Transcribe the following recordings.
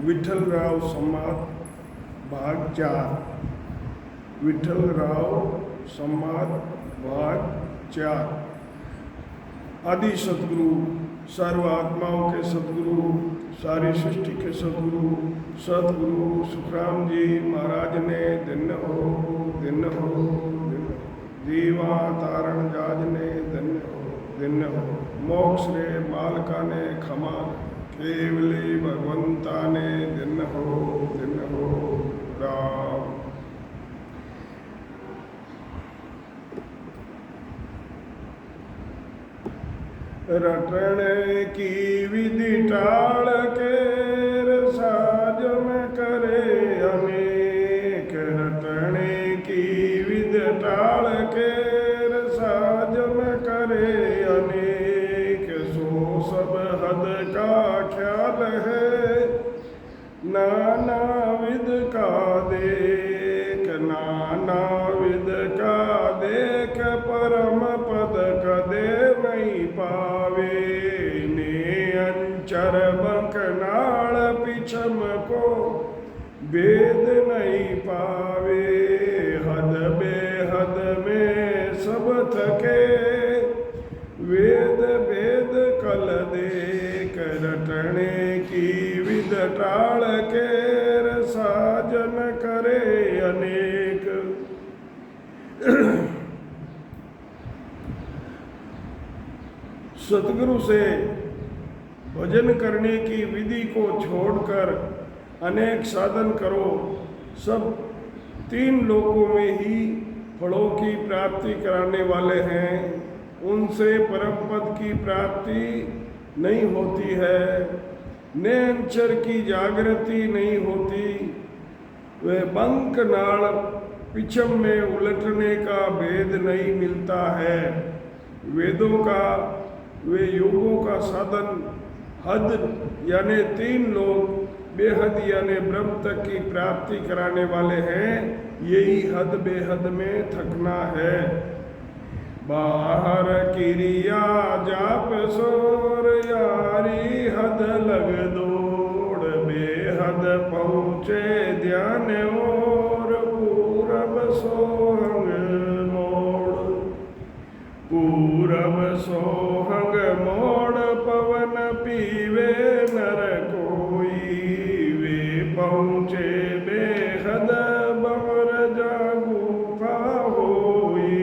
विठ्ठलराव संवाद भाग 4। विठ्ठलराव संवाद भाग 4। आदि सतगुरु, सर्व आत्माओं के सतगुरु, सारी सृष्टि के सतगुरु सतगुरु सुखराम जी महाराज ने धन्य हो धन्य हो जीवा तारण जाज ने धन्य हो मोक्ष रे बालका ने खमा केवली भगवंता ने धन्य हो राम। रटने की विधि टाल के साज में करे अनेक, रटने की विधि टाल के साज में करे अनेक, सो सब हद का ख्याल है नाना विध का देख, नाना विध का देख परम पद कदे नहीं पावे, ने अंचर बंकनाल पिछम को वेद नहीं पावे, हद बेहद में सब थके वेद वेद कल देख, रटने की विध टाल के साजन करे अनेक। सतगुरु से भजन करने की विधि को छोड़कर अनेक साधन करो, सब तीन लोकों में ही फलों की प्राप्ति कराने वाले हैं, उनसे परम पद की प्राप्ति नहीं होती है, नेंचर की जागृति नहीं होती, वे बंक नाल पिछम में उलटने का भेद नहीं मिलता है, वेदों का वे योगों का साधन हद यानी तीन लोग बेहद यानी ब्रह्म तक की प्राप्ति कराने वाले हैं, यही हद बेहद में थकना है। बाहर क्रिया जाप सोर यारी हद लग दौड़, बेहद पहुँचे ध्यान और पूरब सोहंग मोड़, पूरब सोहंग मोड़ पवन पीवे नर कोई, वे पहुँचे बेहद बवर जागुफा होई,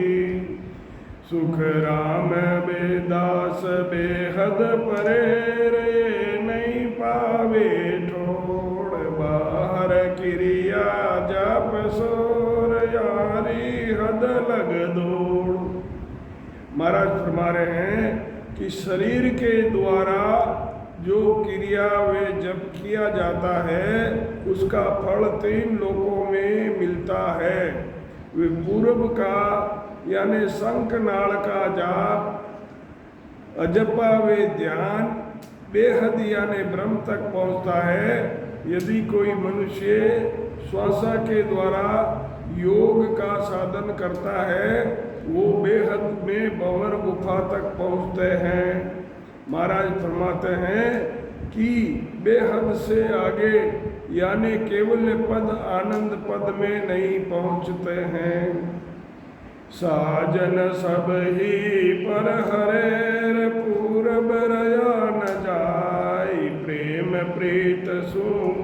सुख राम बेदास बेहद परे रे नहीं पावे ठोड़, बाहर क्रिया जाप सोर यारी हद लग दौड़। महाराज फरमा रहे हैं कि शरीर के द्वारा जो क्रिया वे जब किया जाता है उसका फल तीन लोकों में मिलता है, वे पूर्व का यानी शंख नाल का जाप, अजपा वे ध्यान बेहद यानी ब्रह्म तक पहुंचता है। यदि कोई मनुष्य श्वासा के द्वारा योग का साधन करता है वो बेहद में भंवर गुफा तक पहुंचते हैं। महाराज फरमाते हैं कि बेहद से आगे यानी केवल पद आनंद पद में नहीं पहुंचते हैं। साजन सब ही पर हरेर पूरब रया न जाय, प्रेम प्रीत सु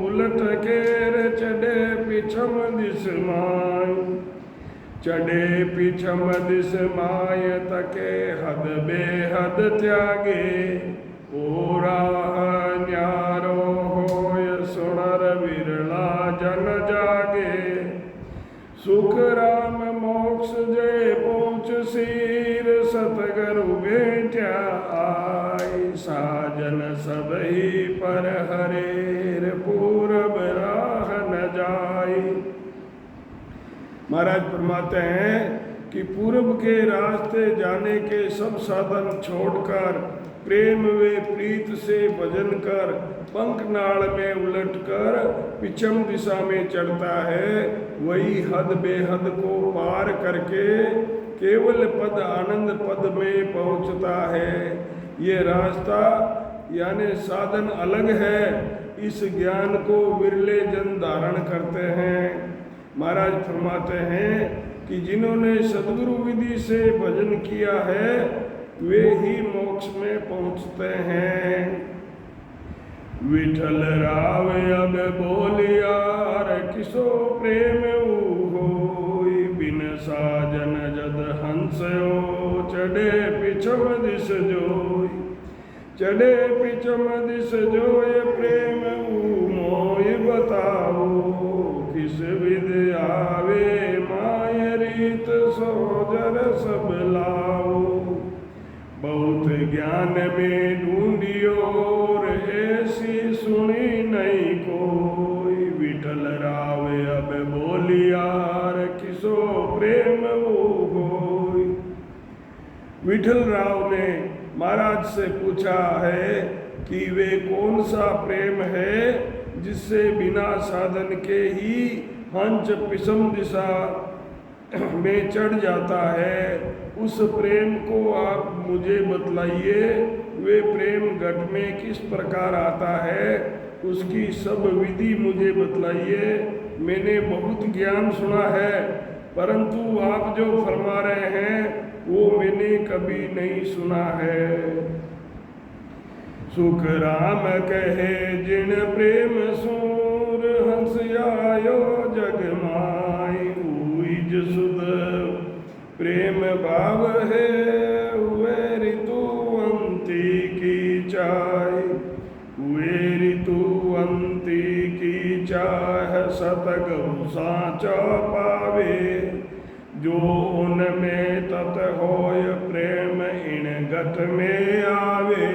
उलट केर चढ़े पिछम दिस माय, चढ़े पिछम दिस माय तके हद बेहद त्यागे, ओरा न्यारो होय सुणर विरला जन जागे, सुख राम मोक्ष जय पहुँच सीर सतगुरु भेट्या आय, साजन सबही पर हरेर पूरब राह न जाय। महाराज फरमाते हैं कि पूर्व के रास्ते जाने के सब साधन छोड़कर प्रेम वे प्रीत से भजन कर पंखनाल में उलटकर पिछम दिशा में चढ़ता है, वही हद बेहद को पार करके केवल पद आनंद पद में पहुंचता है। ये रास्ता यानी साधन अलग है, इस ज्ञान को विरले जन धारण करते हैं। महाराज फरमाते हैं कि जिन्होंने सद्गुरु विधि से भजन किया है वे ही मोक्ष में पहुंचते हैं। विठल राव अब बोलिया किसो प्रेम होई, बिन साजन जद हंसयो चढ़े पिछम दिस जोई। चढ़े पिछम दिस जोय प्रेम मोय बताओ, किस विध आवे माय रीत सोजर सब लाओ। बहुत ज्ञान में ढूंढियो और ऐसी सुनी नहीं कोई, विठल राव अब बोलियार किसो प्रेम वो होई। विठल राव ने महाराज से पूछा है कि वे कौन सा प्रेम है जिससे बिना साधन के ही हंस पिसम दिशा में चढ़ जाता है। उस प्रेम को आप मुझे बतलाइए। वे प्रेम घट में किस प्रकार आता है, उसकी सब विधि मुझे बतलाइए। मैंने बहुत ज्ञान सुना है, परंतु आप जो फरमा रहे हैं वो मैंने कभी नहीं सुना है। सुख राम कहे जिन प्रेम सूर, हंस आयो जग माई। उइज सुध प्रेम भाव है, हुए ऋतुवंती की चाय। हुए ऋतुवंती की चाह, सतग साँचा पावे। जो उनमें तत होय प्रेम, इन गत में आवे।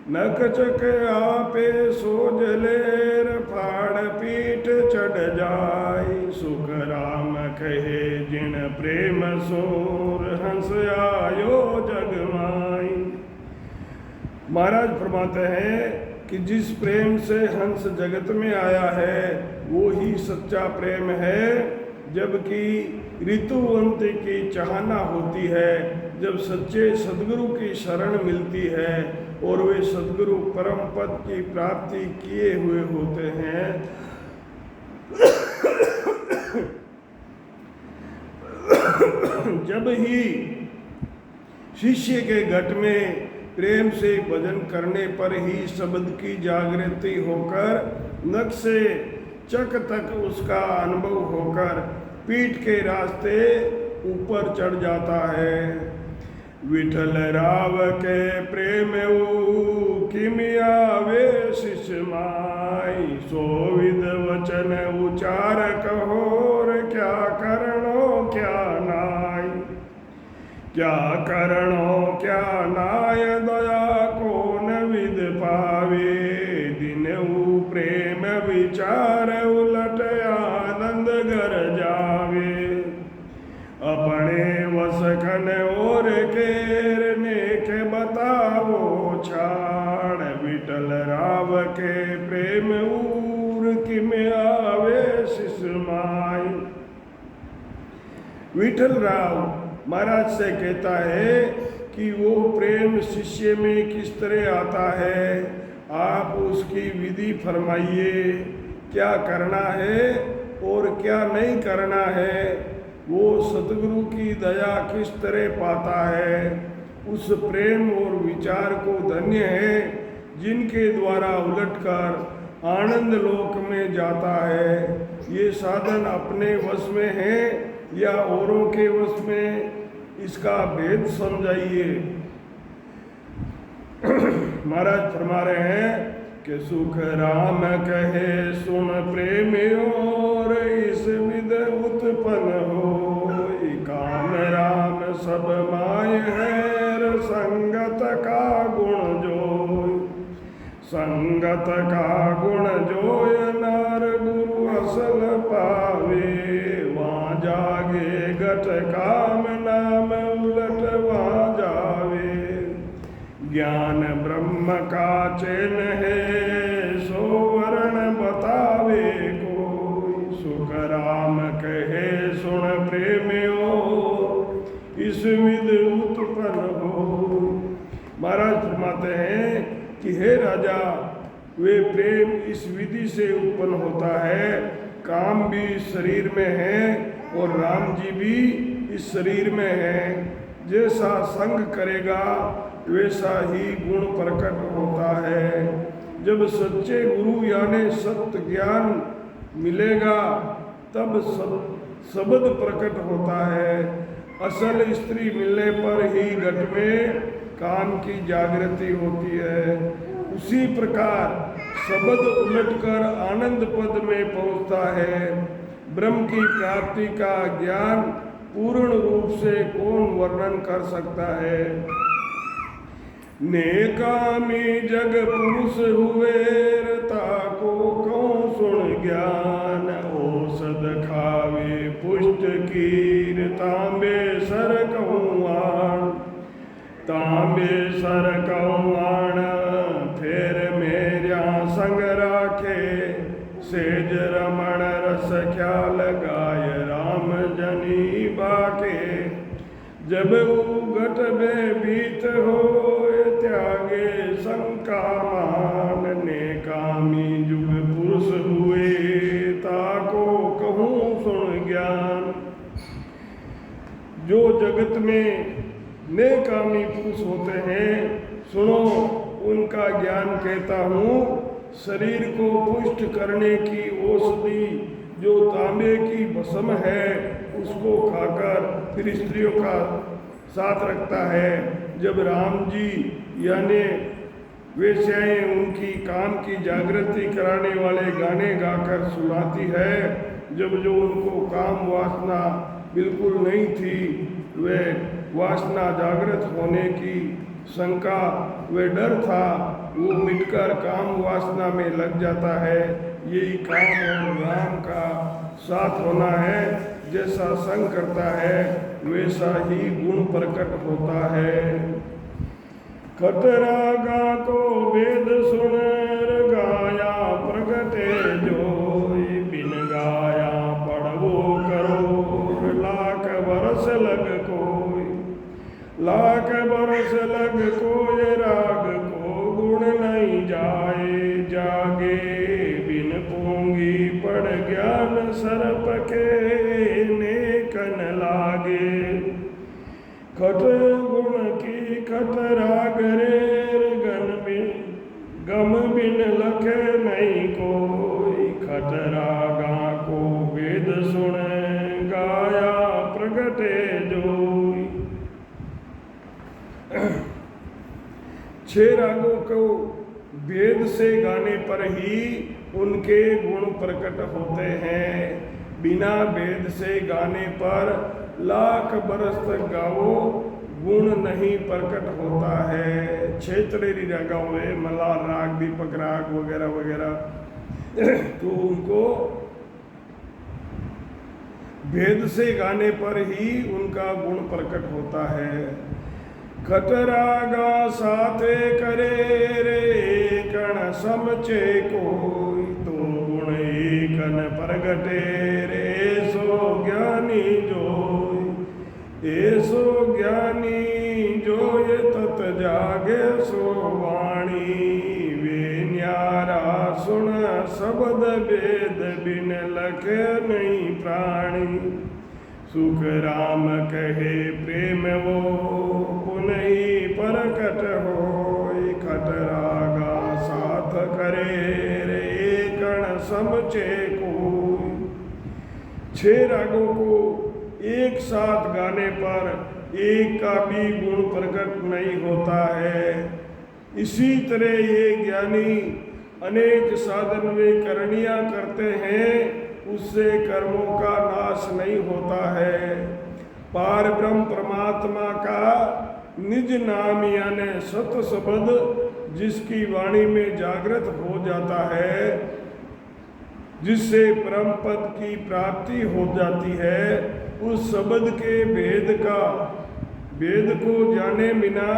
नकचक आपे सोज लेर, फाड़ पीठ चढ़ जाय। सुख राम कहे जिन प्रेम सूर, हंस आयो जग माई। महाराज फरमाते हैं कि जिस प्रेम से हंस जगत में आया है वो ही सच्चा प्रेम है। जबकि ऋतुवंत की चाहना होती है, जब सच्चे सद्गुरु की शरण मिलती है और वे सद्गुरु परम पद की प्राप्ति किए हुए होते हैं, जब ही शिष्य के घट में प्रेम से भजन करने पर ही शब्द की जागृति होकर नख से चक तक उसका अनुभव होकर पीठ के रास्ते ऊपर चढ़ जाता है। विठल राव के प्रेम किमिया वे शिष्य माई। सो विद वचन उचार कहोर, क्या करणो क्या नाय। क्या करणो क्या नाय, दया कौन विद पावे। दिनऊ प्रेम विचार, उलट आनंद घर जावे। अपने वसखन और केरने के बताओ छाड़। विठल राव के प्रेम ऊर कि में आवे शिषमाई। विठल राव महाराज से कहता है कि वो प्रेम शिष्य में किस तरह आता है, आप उसकी विधि फरमाइए। क्या करना है और क्या नहीं करना है, वो सतगुरु की दया किस तरह पाता है। उस प्रेम और विचार को धन्य है जिनके द्वारा उलटकर आनंद लोक में जाता है। ये साधन अपने वश में है या औरों के वश में, इसका भेद समझाइए। महाराज फरमा रहे हैं कि सुख राम कहे सुन प्रेम और, इस विध उत्पन्न हो। काम राम सब माय है, संगत का गुण जोय। संगत का गुण जोय, नार गुरु असल पावे। वहाँ जागे गट काम नाम, उलट वहाँ जावे। ज्ञान ब्रह्म का चैन है, सो वर्ण बतावे कोई। सुख राम कहे सुन प्रेमियो, इस विध उत्पन्न हो। महाराज फरमाते हैं कि वे प्रेम इस विधि से उत्पन्न होता है। काम भी शरीर में है और राम जी भी इस शरीर में है। जैसा संग करेगा वैसा ही गुण प्रकट होता है। जब सच्चे गुरु यानी सत्य ज्ञान मिलेगा तब शब्द प्रकट होता है। असल स्त्री मिलने पर ही घट में काम की जागृति होती है। उसी प्रकार शब्द उलटकर आनंद पद में पहुंचता है। ब्रह्म की प्राप्ति का ज्ञान पूर्ण रूप से कौन वर्णन कर सकता है। नेकामी जग पुरुष हुए ताको कौन सुन ज्ञान। औषध खावे पुष्ट कीर तांबे सर कौआण। तांबे सर कौआण फिर मेरा संग राखे। सेज रमण रस ख्याल गाय राम जनी बाके। जब उगट में बीत हो त्यागे शंका मान। नेकामी जुग पुरुष हुए ताको कहूँ सुन ज्ञान। जो जगत में नेकामी पुरुष होते हैं सुनो उनका ज्ञान कहता हूँ। शरीर को पुष्ट करने की औषधि जो तांबे की भस्म है उसको खाकर फिर स्त्रियों का साथ रखता है। जब राम जी यानी वेश्याएं उनकी काम की जागृति कराने वाले गाने गाकर सुनाती है। जब जो उनको काम वासना बिल्कुल नहीं थी वे वासना जागृत होने की शंका वे डर था वो मिटकर काम वासना में लग जाता है। यही काम और राम का साथ होना है। जैसा संग करता है वैसा ही गुण प्रकट होता है। खतरागा को वेद सुन गाया प्रगटे जोई। बिन गाया पढ़वो करो लाख बरस लग कोई। लाख बरस लग कोई राग को गुण नहीं जाए। जागे बिन पूंगी पड़ ज्ञान सरप के नेकन लागे। खट गुण की खट राग रेर गन बिन गम बिन लखे नहीं कोई। खट रागा को वेद सुन गाया प्रगटे जोई। 6 रागों को वेद से गाने पर ही उनके गुण प्रकट होते हैं। बिना वेद से गाने पर लाख बरस तक गाओ गुण नहीं प्रकट होता है। क्षेत्रेरी रागा हुए मलार राग दीपक राग वगैरह वगैरह तो उनको वेद से गाने पर ही उनका गुण प्रकट होता है। खटरागा साथे करे रे कण समचे कोई। तो गुण एकन प्रगटे रे सो ज्ञानी जोई। ऐसो ज्ञानी जोय तत जागे सो वाणी। वे न्यारा सुन शब्द वेद बिन लखे नहीं प्राणी। सुख राम कहे प्रेम वो पुनहि प्रकट होय। खटरागा साथ करे रे कण समचे कोई। 6 रागों को एक साथ गाने पर एक का भी गुण प्रकट नहीं होता है। इसी तरह ये ज्ञानी अनेक साधन वे करणियाँ करते हैं उससे कर्मों का नाश नहीं होता है। पार ब्रह्म परमात्मा का निज नाम यानी सत शब्द जिसकी वाणी में जागृत हो जाता है जिससे परम पद की प्राप्ति हो जाती है उस शब्द के वेद को जाने बिना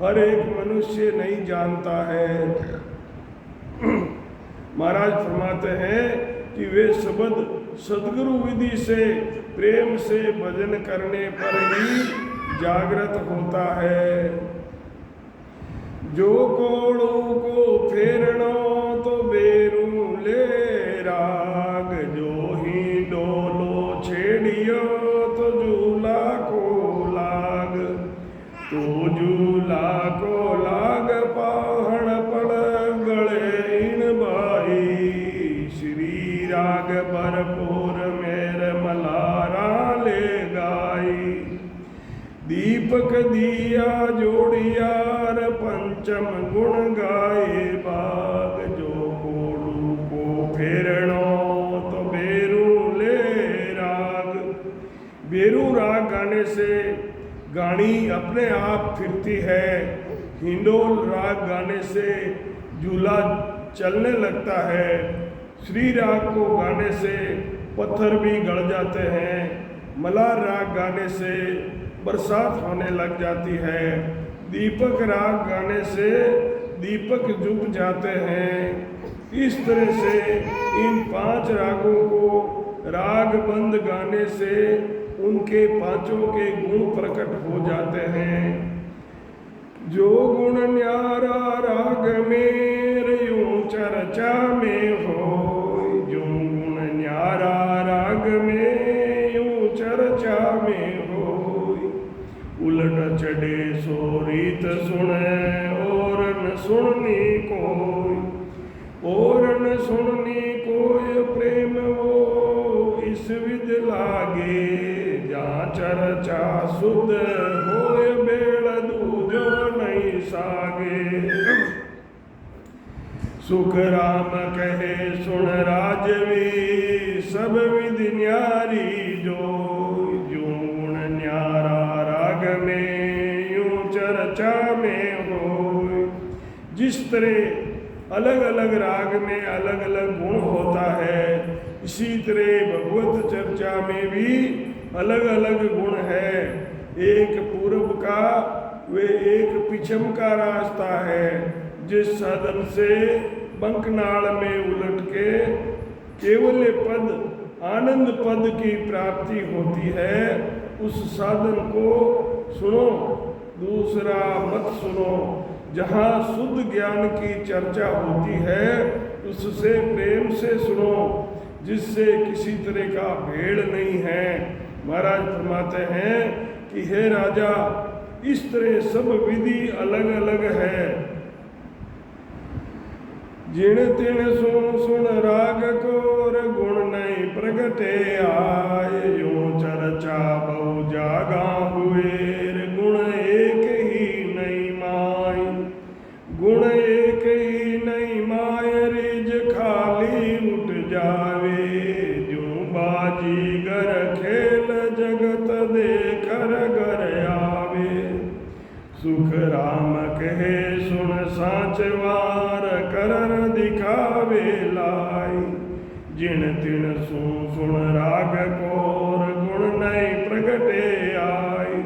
हर एक मनुष्य नहीं जानता है। महाराज फरमाते हैं कि वे शब्द सदगुरु विधि से प्रेम से भजन करने पर ही जागृत होता है। जो कोड़ों को फेरणो भरपूर मेर मलारा ले गाई। दीपक दिया जोड़ियार पंचम गुण गाए बाग। जो कोडू को फेरणो तो बेरू ले राग। बेरू राग गाने से गाड़ी अपने आप फिरती है। हिंडोल राग गाने से झूला चलने लगता है। श्री राग को गाने से पत्थर भी गड़ जाते हैं। मलार राग गाने से बरसात होने लग जाती है। दीपक राग गाने से दीपक जुट जाते हैं। इस तरह से इन 5 रागों को राग बंद गाने से उनके पांचों के गुण प्रकट हो जाते हैं। जो गुण न्यारा राग मेर यूं चर्चा में हो। जो गुण न्यारा राग में यूं चर्चा में हो। उलट चढ़े सो रीत सुने और न सुननी कोई। और न सुननी कोई प्रेम वो इस विद लागे। जहाँ चर्चा शुद्ध होय बेड़ दूजो नहीं सागे। सुख राम कहे सुन राजवी सब विध न्यारी जो। जो गुण न्यारा राग में यूं चर्चा में हो। जिस तरह अलग अलग राग में अलग अलग गुण होता है, इसी तरह भगवत चर्चा में भी अलग अलग गुण है। एक पूर्व का वे एक पिछम का रास्ता है। जिस साधन से बंकनाल में उलट के केवल पद आनंद पद की प्राप्ति होती है, उस साधन को सुनो, दूसरा मत सुनो। जहाँ शुद्ध ज्ञान की चर्चा होती है उससे प्रेम से सुनो, जिससे किसी तरह का भेड़ नहीं है। महाराज फरमाते हैं कि हे राजा, इस तरह सब विधि अलग अलग है। जिण तिण सुन सुन राग कोर गुण नहीं प्रगटे आए। यूं चर्चा बहु जागा हुए गुण एक ही नहीं माय। गुण एक ही नहीं माय रिज खाली उठ जावे। जो बाजीगर खेल जगत देकर घर आवे। सुख राम कहे सुन साचवार करन दिखावे लाई। जिण तिण सुन राग कोर गुण नहीं प्रगटे आई।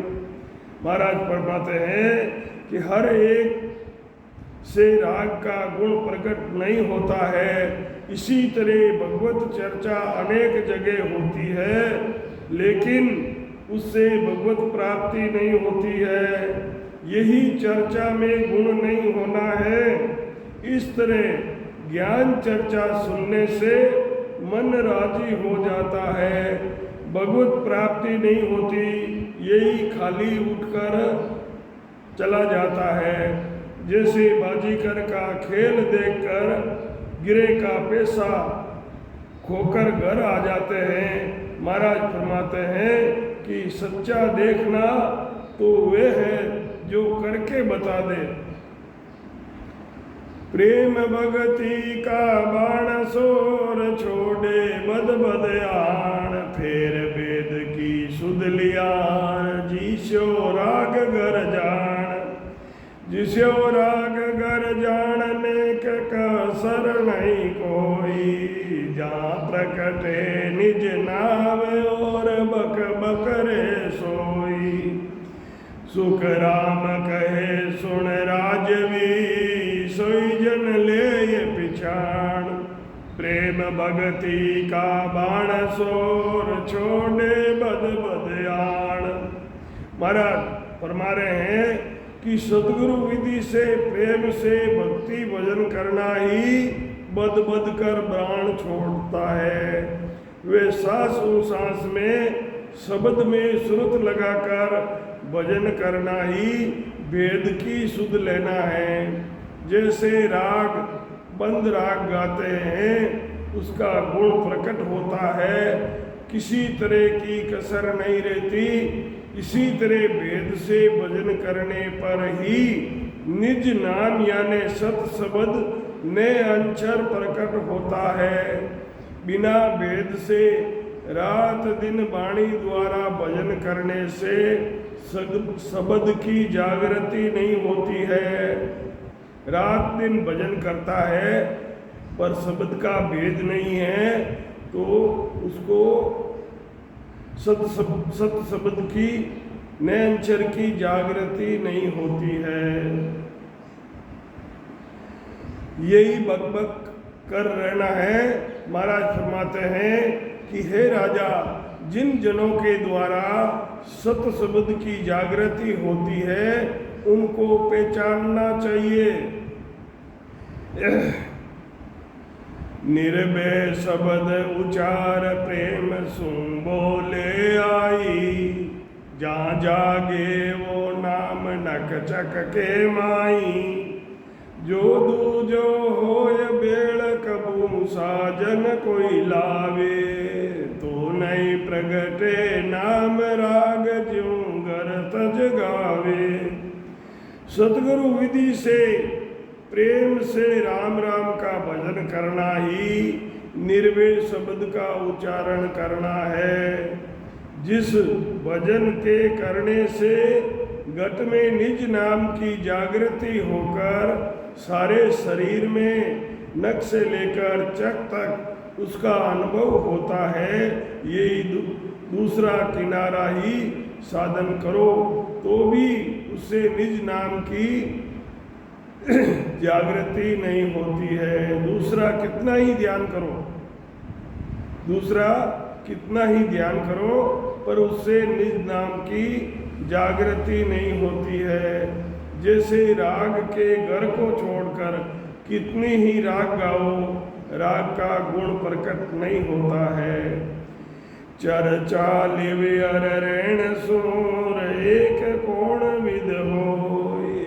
महाराज फरमाते हैं कि हर एक से राग का गुण प्रकट नहीं होता है। इसी तरह भगवत चर्चा अनेक जगह होती है, लेकिन उससे भगवत प्राप्ति नहीं होती है। यही चर्चा में गुण नहीं होना है। इस तरह ज्ञान चर्चा सुनने से मन राजी हो जाता है, भगवत प्राप्ति नहीं होती, यही खाली उठकर चला जाता है। जैसे बाजीगर का खेल देखकर गिरे का पैसा खोकर घर आ जाते हैं। महाराज फरमाते हैं कि सच्चा देखना तो वे है जो करके बता दे। प्रेम भगति का बाण सोर छोड़े बद बद आण। फेर वेद की सुध लियान जिसो राग गर जान। जिसो राग गर जानने का सर नहीं कोई। जहाँ प्रकटे निज नाव और बक बकरे सोई। सुख राम कहे सुन राजवी सोई जन ले पिछाण। प्रेम भगति का बाण सोर छोड़े बद बद आण। महाराज फरमा रहे हैं कि सदगुरु विधि से प्रेम से भक्ति भजन करना ही बद बद कर प्राण छोड़ता है। वे सांस सांस में शब्द में सुरत लगाकर भजन करना ही वेद की सुध लेना है। जैसे राग बंद राग गाते हैं, उसका गुण प्रकट होता है, किसी तरह की कसर नहीं रहती। इसी तरह वेद से भजन करने पर ही निज नाम यानी सत शब्द ने अक्षर प्रकट होता है। बिना वेद से रात दिन वाणी द्वारा भजन करने से शब्द की जागृति नहीं होती है। रात दिन भजन करता है पर शब्द का भेद नहीं है, तो उसको सत शब्द की नैनचर की जागृति नहीं होती है। यही बकबक कर रहना है। महाराज फरमाते हैं कि हे राजा, जिन जनों के द्वारा सत शब्द की जागृति होती है उनको पहचानना चाहिए। निर्भय शब्द उचार प्रेम सुन बोले आई, जहाँ जागे वो नाम नक चक के माई। जो दूजो होय बेड़ कबू साजन कोई लावे, तो नहीं प्रगटे नाम राग ज्यों गर तज गावे। सतगुरु विधि से प्रेम से राम राम का भजन करना ही निर्भय शब्द का उच्चारण करना है। जिस भजन के करने से घट में निज नाम की जागृति होकर सारे शरीर में नख से लेकर चक तक उसका अनुभव होता है, यही दूसरा किनारा ही साधन करो तो भी उससे निज नाम की जागृति नहीं होती है। दूसरा कितना ही ध्यान करो पर उससे निज नाम की जागृति नहीं होती है। जैसे राग के घर को छोड़कर कितनी ही राग गाओ, राग का गुण प्रकट नहीं होता है। चर्चा लिवे अर रेण सूर, एक कोण विद हो,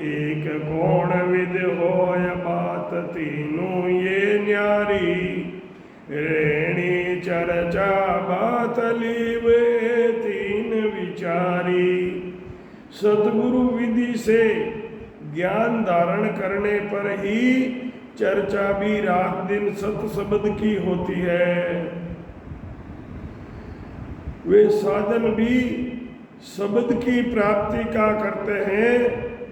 एक कोण विद होय बात तीनों ये न्यारी। रेणी चर्चा बात लीवे तीन विचारी। सतगुरु विधि से ज्ञान धारण करने पर ही चर्चा भी रात दिन सत शब्द की होती है। वे साधन भी शब्द की प्राप्ति का करते हैं,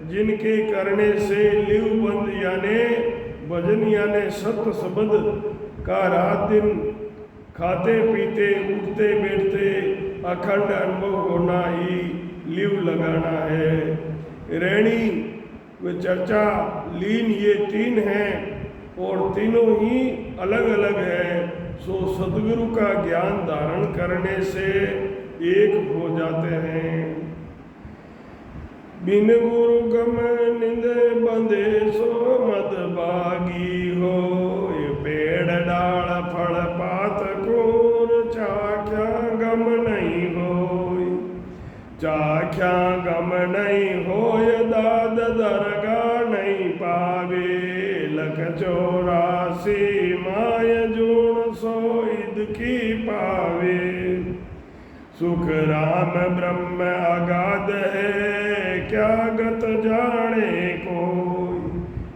जिनके करने से लिव बंद यानी भजन यानी सत शब्द का रात दिन खाते पीते उठते बैठते अखंड अनुभव होना ही लिव लगाना है। रेणी व चर्चा लीन ये तीन हैं और तीनों ही अलग अलग है। सो सदगुरु का ज्ञान धारण करने से एक हो जाते हैं। बिन गुरु गम निंद बंदे सो मद बागी हो। ये पेड़ डाल फल पात कोर चाख्या गम नहीं हो। चाख्या गम नहीं होय दाद दरगा नहीं पावे। लख 84 माय जूण सो ईद की पावे। सुख राम ब्रह्म अगाध है क्या गत जाने कोई।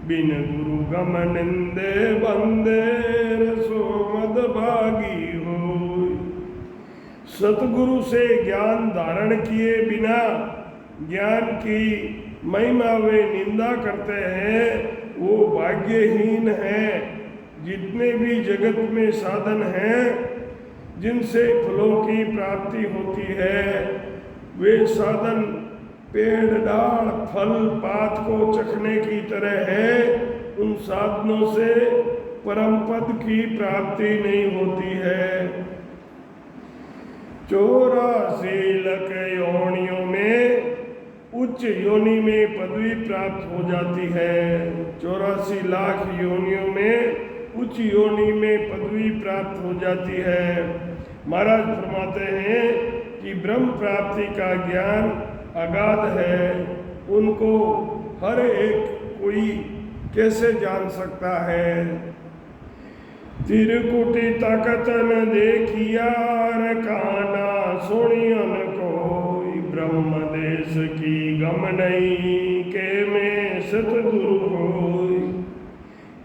बिन गुरु गम निंदे बंदे सो मद भागी होय। सतगुरु से ज्ञान धारण किए बिना ज्ञान की महिमा वे निंदा करते हैं, वो भाग्यहीन है। जितने भी जगत में साधन हैं जिनसे फलों की प्राप्ति होती है, वे साधन पेड़ डाल फल पात को चखने की तरह है। उन साधनों से परम पद की प्राप्ति नहीं होती है। 84 लाख योनियों में उच्च योनि में पदवी प्राप्त हो जाती है। 84 लाख योनियों में उच्च योनि में पदवी प्राप्त हो जाती है। महाराज फरमाते हैं कि ब्रह्म प्राप्ति का ज्ञान अगाध है, उनको हर एक कोई कैसे जान सकता है। तिरकुटी ताकत न देखियार काना सुनियन कोई ब्रह्म देश की गम नहीं के में सतगुरु होई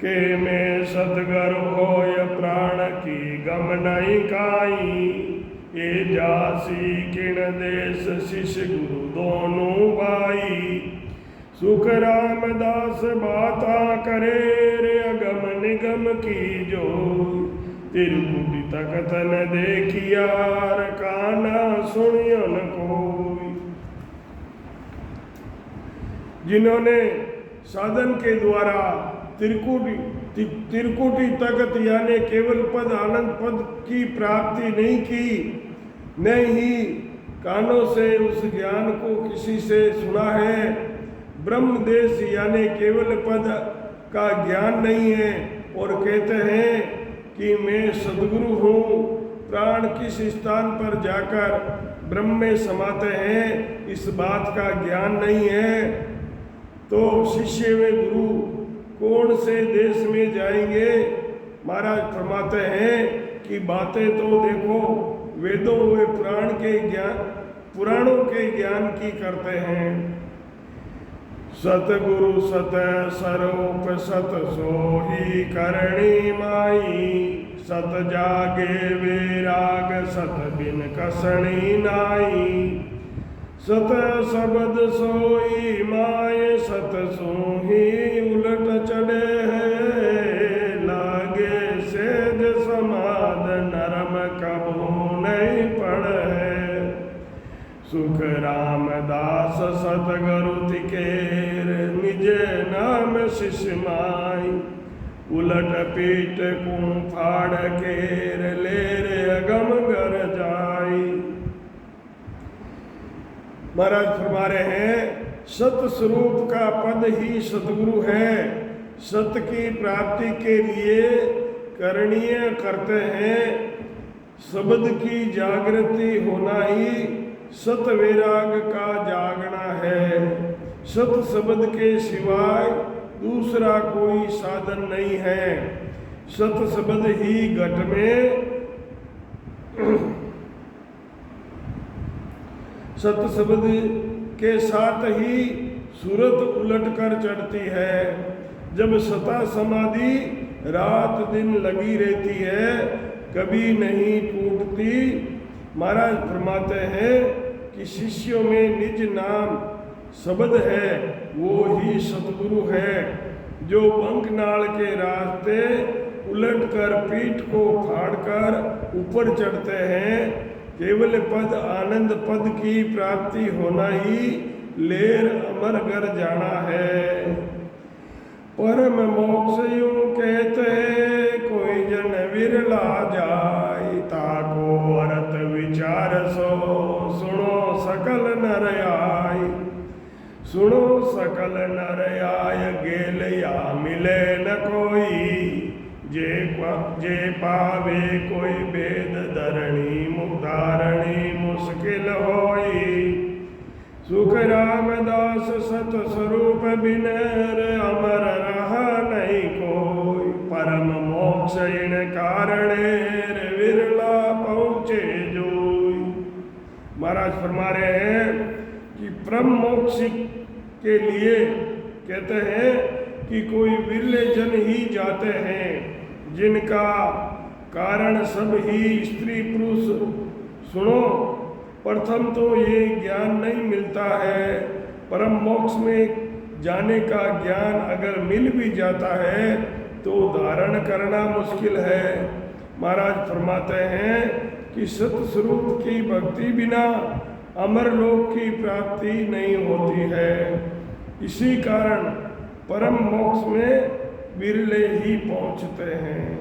के में सतगुरु होय प्राण की गम नहीं काई ये जासी किण देश शिष्य गुरु दोनों भाई सुख रामदास बाता करे रे अगम निगम की जो तिरकुटी तकत न देखियार काना सुनियन कोई। जिन्होंने साधन के द्वारा तिरकुटी तकत यानी केवल पद आनंद पद की प्राप्ति नहीं की, न ही कानों से उस ज्ञान को किसी से सुना है, ब्रह्म देश यानी केवल पद का ज्ञान नहीं है और कहते हैं कि मैं सदगुरु हूँ, प्राण किस स्थान पर जाकर ब्रह्म में समाते हैं इस बात का ज्ञान नहीं है, तो शिष्य में गुरु कौन से देश में जाएंगे। महाराज फरमाते हैं कि बातें तो देखो वेदों व पुराणों के ज्ञान की करते हैं। सतगुरु सत सरोप सत सोही करणी माई सत जागे विराग सत बिन कसणी नाई सत शब्द सोई माए सत सोही उलट चढ़े है लागे सेज समाद नरम कबू नहीं पड़े सुख रामदास सतगुरु तिकेर निज नाम शिष्य माई उलट पीट को फाड़ केर ले रे अगम घर जाई। महाराज फरमा रहे हैं सत स्वरूप का पद ही सतगुरु है। सत की प्राप्ति के लिए करणीय करते हैं, शब्द की जागृति होना ही सत वैराग का जागना है। सत शब्द के सिवाय दूसरा कोई साधन नहीं है। सत शब्द ही घट में सत शब्द के साथ ही सूरत उलट कर चढ़ती है। जब सता समाधि रात दिन लगी रहती है, कभी नहीं टूटती। महाराज फरमाते हैं कि शिष्यों में निज नाम शब्द है, वो ही सतगुरु है। जो बंकनाल के रास्ते उलट कर पीठ को फाड़कर ऊपर चढ़ते हैं, केवल पद आनंद पद की प्राप्ति होना ही लेर अमर घर जाना है। परम मोक्ष यूं कहते कोई जन विरला जाय ताको अर्थ विचार सो सुनो सकल नर आय सुनो सकल नर आय गेल या मिले न कोई जे पावे कोई वेद धरणी मुक्तारणी मुश्किल होई सुख रामदास सत स्वरूप बिनर अमर रहा नहीं कोई परम मोक्ष इन कारणेर विरला पहुँचे जोई। महाराज फरमा रहे हैं कि परम मोक्ष के लिए कहते हैं कि कोई विरले जन ही जाते हैं, जिनका कारण सब ही स्त्री पुरुष। सुनो, प्रथम तो ये ज्ञान नहीं मिलता है। परम मोक्ष में जाने का ज्ञान अगर मिल भी जाता है तो धारण करना मुश्किल है। महाराज फरमाते हैं कि सत स्वरूप की भक्ति बिना अमर लोक की प्राप्ति नहीं होती है। इसी कारण परम मोक्ष में विरले ही पहुंचते हैं।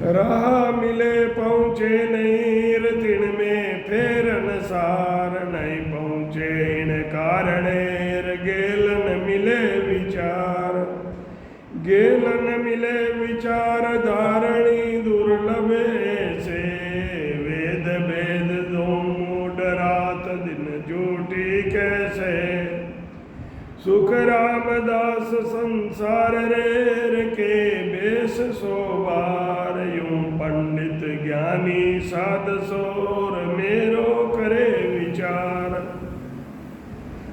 राह मिले पहुँचे नहीं रतिन में फेरन सार नहीं पहुँचे इन कारणेर गेलन मिले विचार गेलन मिले विचार धारणी दुर्लभ से वेद वेद दो मूड रात दिन झूठी कैसे सुख रामदास संसार रेर के बेस सो बार, यूं पंडित ज्ञानी साध सोर, मेरो करे विचार।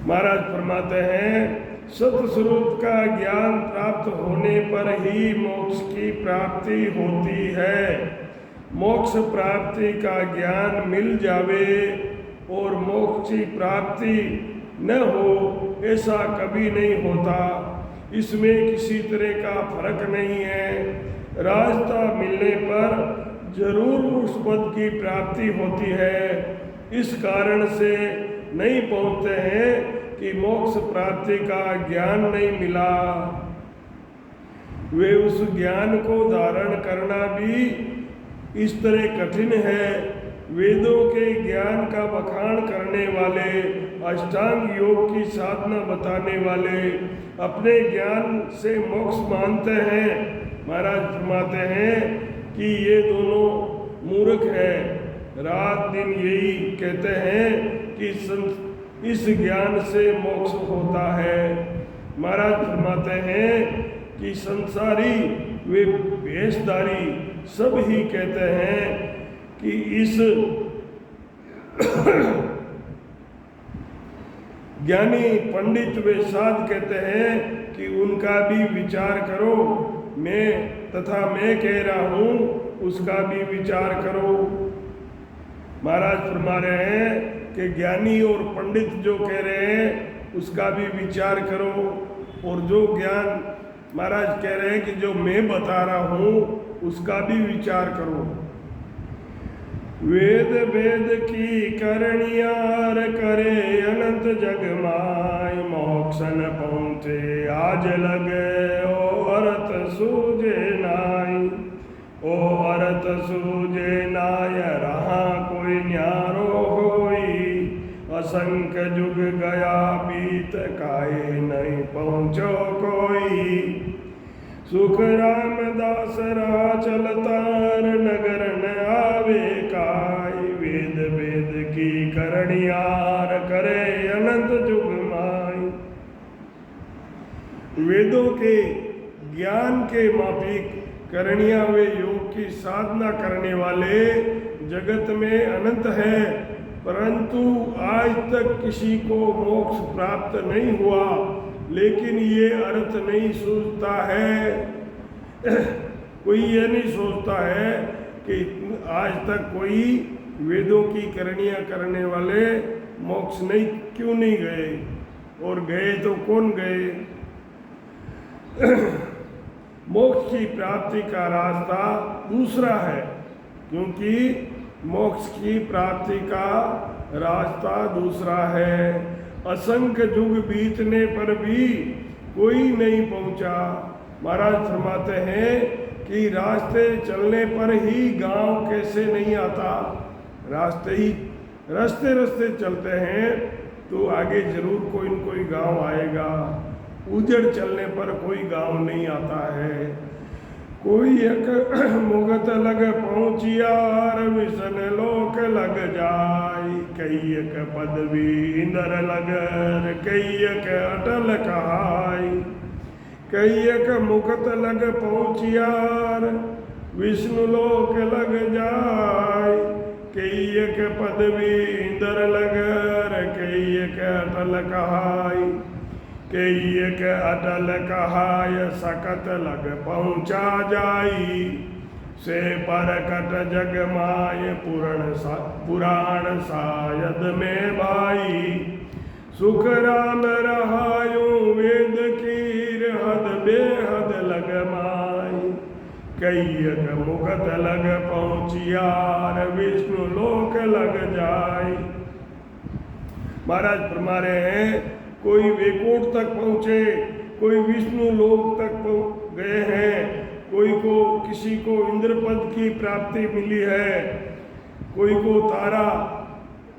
महाराज फरमाते हैं सतस्वरूप का ज्ञान प्राप्त होने पर ही मोक्ष की प्राप्ति होती है। मोक्ष प्राप्ति का ज्ञान मिल जावे और मोक्ष की प्राप्ति न हो, ऐसा कभी नहीं होता। इसमें किसी तरह का फर्क नहीं है। रास्ता मिलने पर जरूर उस पद की प्राप्ति होती है। इस कारण से नहीं पहुंचते हैं कि मोक्ष प्राप्ति का ज्ञान नहीं मिला। वे उस ज्ञान को धारण करना भी इस तरह कठिन है। वेदों के ज्ञान का बखान करने वाले, अष्टांग योग की साधना बताने वाले अपने ज्ञान से मोक्ष मानते हैं। महाराज फरमाते हैं कि ये दोनों मूर्ख हैं। रात दिन यही कहते हैं कि इस ज्ञान से मोक्ष होता है। महाराज फरमाते हैं कि संसारी वे भेषधारी सब ही कहते हैं कि इस ज्ञानी पंडित वे साध कहते हैं कि उनका भी विचार करो। मैं कह रहा हूँ उसका भी विचार करो। महाराज फरमा रहे हैं कि ज्ञानी और पंडित जो कह रहे हैं उसका भी विचार करो, और जो ज्ञान महाराज कह रहे हैं कि जो मैं बता रहा हूँ उसका भी विचार करो। वेद वेद की करणियार करे अनंत जग माय, मोक्ष न पहुँचे आज लगे ओ अर्थ सूझे नाय। ओ अर्थ सूझे नाय रहा कोई न्यारो होई, असंख्य जुग गया बीत काहे नहीं पहुँचो कोई। सुख रामदास रा चलतार नगर न आवे काय, वेद वेद की करणियार करे अनंत जुग माय। वेदों के ज्ञान के माफिक करणिया वे योग की साधना करने वाले जगत में अनंत है, परंतु आज तक किसी को मोक्ष प्राप्त नहीं हुआ। लेकिन ये अर्थ नहीं सोचता है कोई ये नहीं सोचता है कि आज तक कोई वेदों की करणियाँ करने वाले मोक्ष नहीं क्यों नहीं गए, और गए तो कौन गए। मोक्ष की प्राप्ति का रास्ता दूसरा है, क्योंकि मोक्ष की प्राप्ति का रास्ता दूसरा है। असंख्य युग बीतने पर भी कोई नहीं पहुंचा। महाराज फरमाते हैं कि रास्ते चलने पर ही गांव कैसे नहीं आता। रास्ते चलते हैं तो आगे जरूर कोई न कोई गांव आएगा। उजड़ चलने पर कोई गांव नहीं आता है। कोई एक मुगत लग पहुँचियार, विसन लोक लग जाय। कई एक पदवी इंद्र लगर, कई एक अटल कहाय। कई एक मुगत लग पहुँचियार, विष्णु लोक लग जाय। कई एक पदवी इंद्र लगर, कई एक अटल कहाय। कई एक अटल कहाय, सकत लग पहुँचा जाई। से परकट जग माय, पुराण शायद में भाई। सुख राम रहायूं वेद कीर, हद बेहद लग माय। कई एक मुगत लग पहुँचियार, विष्णु लोक लग जाय। महाराज फरमा रहे हैं कोई वैकुंठ तक पहुँचे, कोई विष्णु लोक तक गए हैं, कोई को किसी को इंद्र पद की प्राप्ति मिली है, कोई को तारा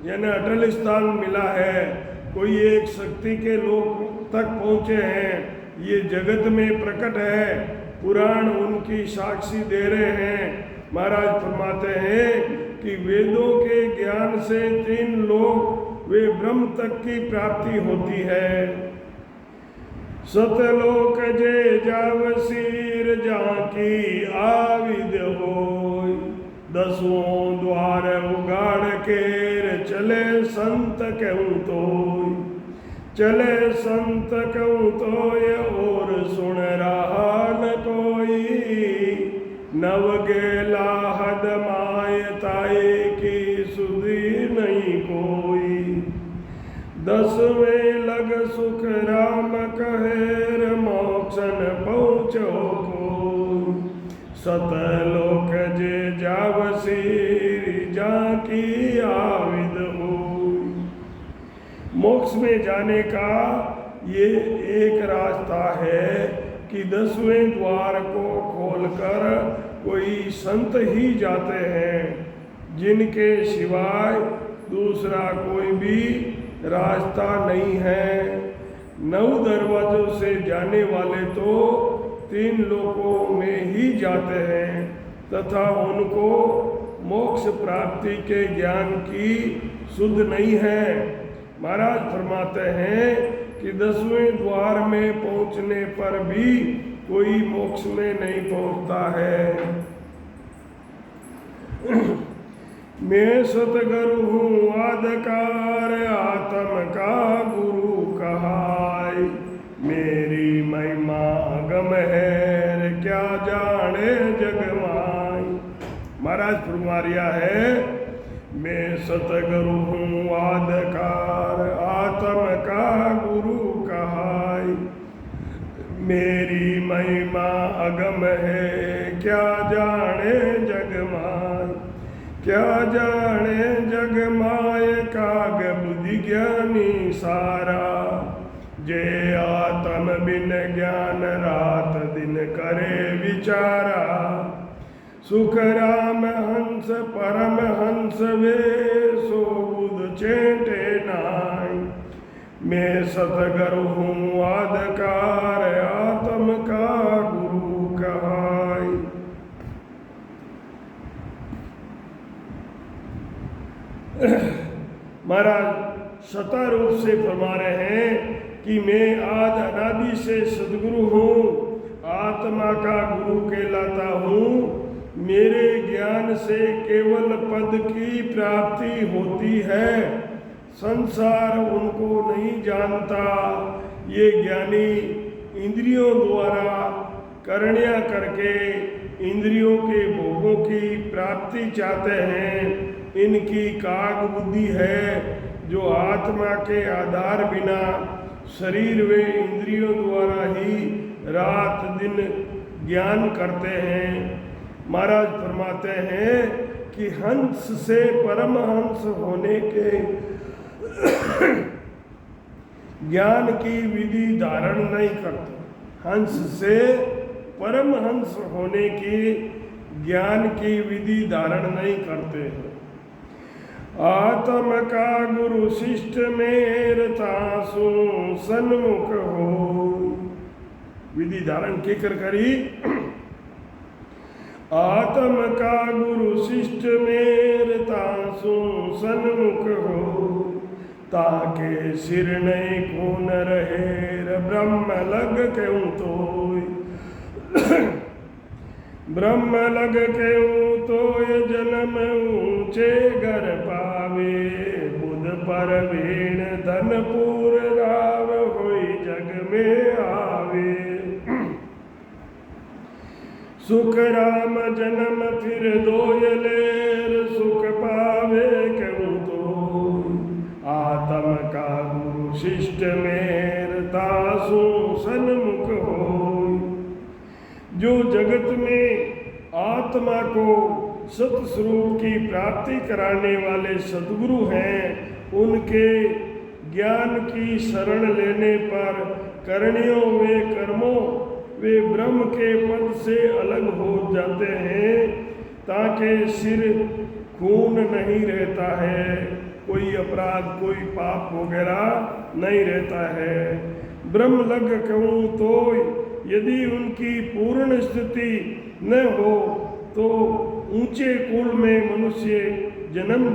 यानी अटल स्थान मिला है, कोई एक शक्ति के लोक तक पहुँचे हैं। ये जगत में प्रकट है, पुराण उनकी साक्षी दे रहे हैं। महाराज फरमाते हैं कि वेदों के ज्ञान से 3 लोक वे ब्रह्म तक की प्राप्ति होती है। सतलोक जे जावसीर, जहाँ की दसों द्वार उगाड़ केर चले संत कहूँ तो, चले संत कहूँ तोय और सुन रहा न कोई। नव गेला हद माय ताए की सुधी नहीं कोई। दसवें लग सुख राम कहेर मोक्षन पहुँचो को। सतलोक जे जावसी जाकी आविद हो। मोक्ष में जाने का ये एक रास्ता है कि 10वें द्वार को खोलकर कोई संत ही जाते हैं, जिनके सिवाय दूसरा कोई भी रास्ता नहीं है। 9 दरवाजों से जाने वाले तो 3 लोकों में ही जाते हैं तथा उनको मोक्ष प्राप्ति के ज्ञान की सुध नहीं है। महाराज फरमाते हैं कि 10वें द्वार में पहुंचने पर भी कोई मोक्ष में नहीं पहुंचता है। मैं सतगुरु हूँ आदकार आत्म का गुरु कहाय। मेरी महिमा गम है क्या जाने जग माई। महाराज फरमाया है, मैं सतगुरु हूँ आदकार आत्म का गुरु कहाय। मेरी महिमा अगम है क्या जाने जग माय। क्या जाने जग माय काग बुद्धि ज्ञानी सारा। जे आत्म बिन ज्ञान रात दिन करे विचारा। सुख राम हंस परम हंस वे सो बुध चेटे नाय। मैं सतगुरु हूँ आदकार आत्म का गुरु कहाय। महाराज सता रूप से फरमा रहे हैं कि मैं आज अनादि से सदगुरु हूँ, आत्मा का गुरु कहलाता हूँ। मेरे ज्ञान से केवल पद की प्राप्ति होती है, संसार उनको नहीं जानता। ये ज्ञानी इंद्रियों द्वारा करण्या करके इंद्रियों के भोगों की प्राप्ति चाहते हैं। इनकी काग बुद्धि है जो आत्मा के आधार बिना शरीर व इंद्रियों द्वारा ही रात दिन ज्ञान करते हैं। महाराज फरमाते हैं कि हंस से परमहंस होने के ज्ञान की विधि धारण नहीं करते। हंस से परमहंस होने की ज्ञान की विधि धारण नहीं करते हैं। आत्म का गुरु शिष्ट मेर तासु सन्मुख हो। विधि धारण के कर करी। आत्म का गुरु शिष्ट मेर तासु सन्मुख हो। ताके सिर नहीं खून रहे ब्रह्म लग क्यों तो। ब्रह्म लग क्यों तो जन्म ऊंचे घर पावे। बुध पर वीण धनपुर राव होई जग में आवे। सुख राम जन्म फिर दोयलेर सुख पावे क्यों तो। आत्म का गुरु शिष्ट मेर तासु सन्मुख हो। जो जगत में आत्मा को सतस्वरूप की प्राप्ति कराने वाले सद्गुरु हैं, उनके ज्ञान की शरण लेने पर करनियों वे कर्मों वे ब्रह्म के पद से अलग हो जाते हैं। ताकि सिर खून नहीं रहता है, कोई अपराध कोई पाप वगैरह नहीं रहता है। ब्रह्म लग कहूँ तो यदि उनकी पूर्ण स्थिति न हो तो ऊंचे कुल में मनुष्य जन्म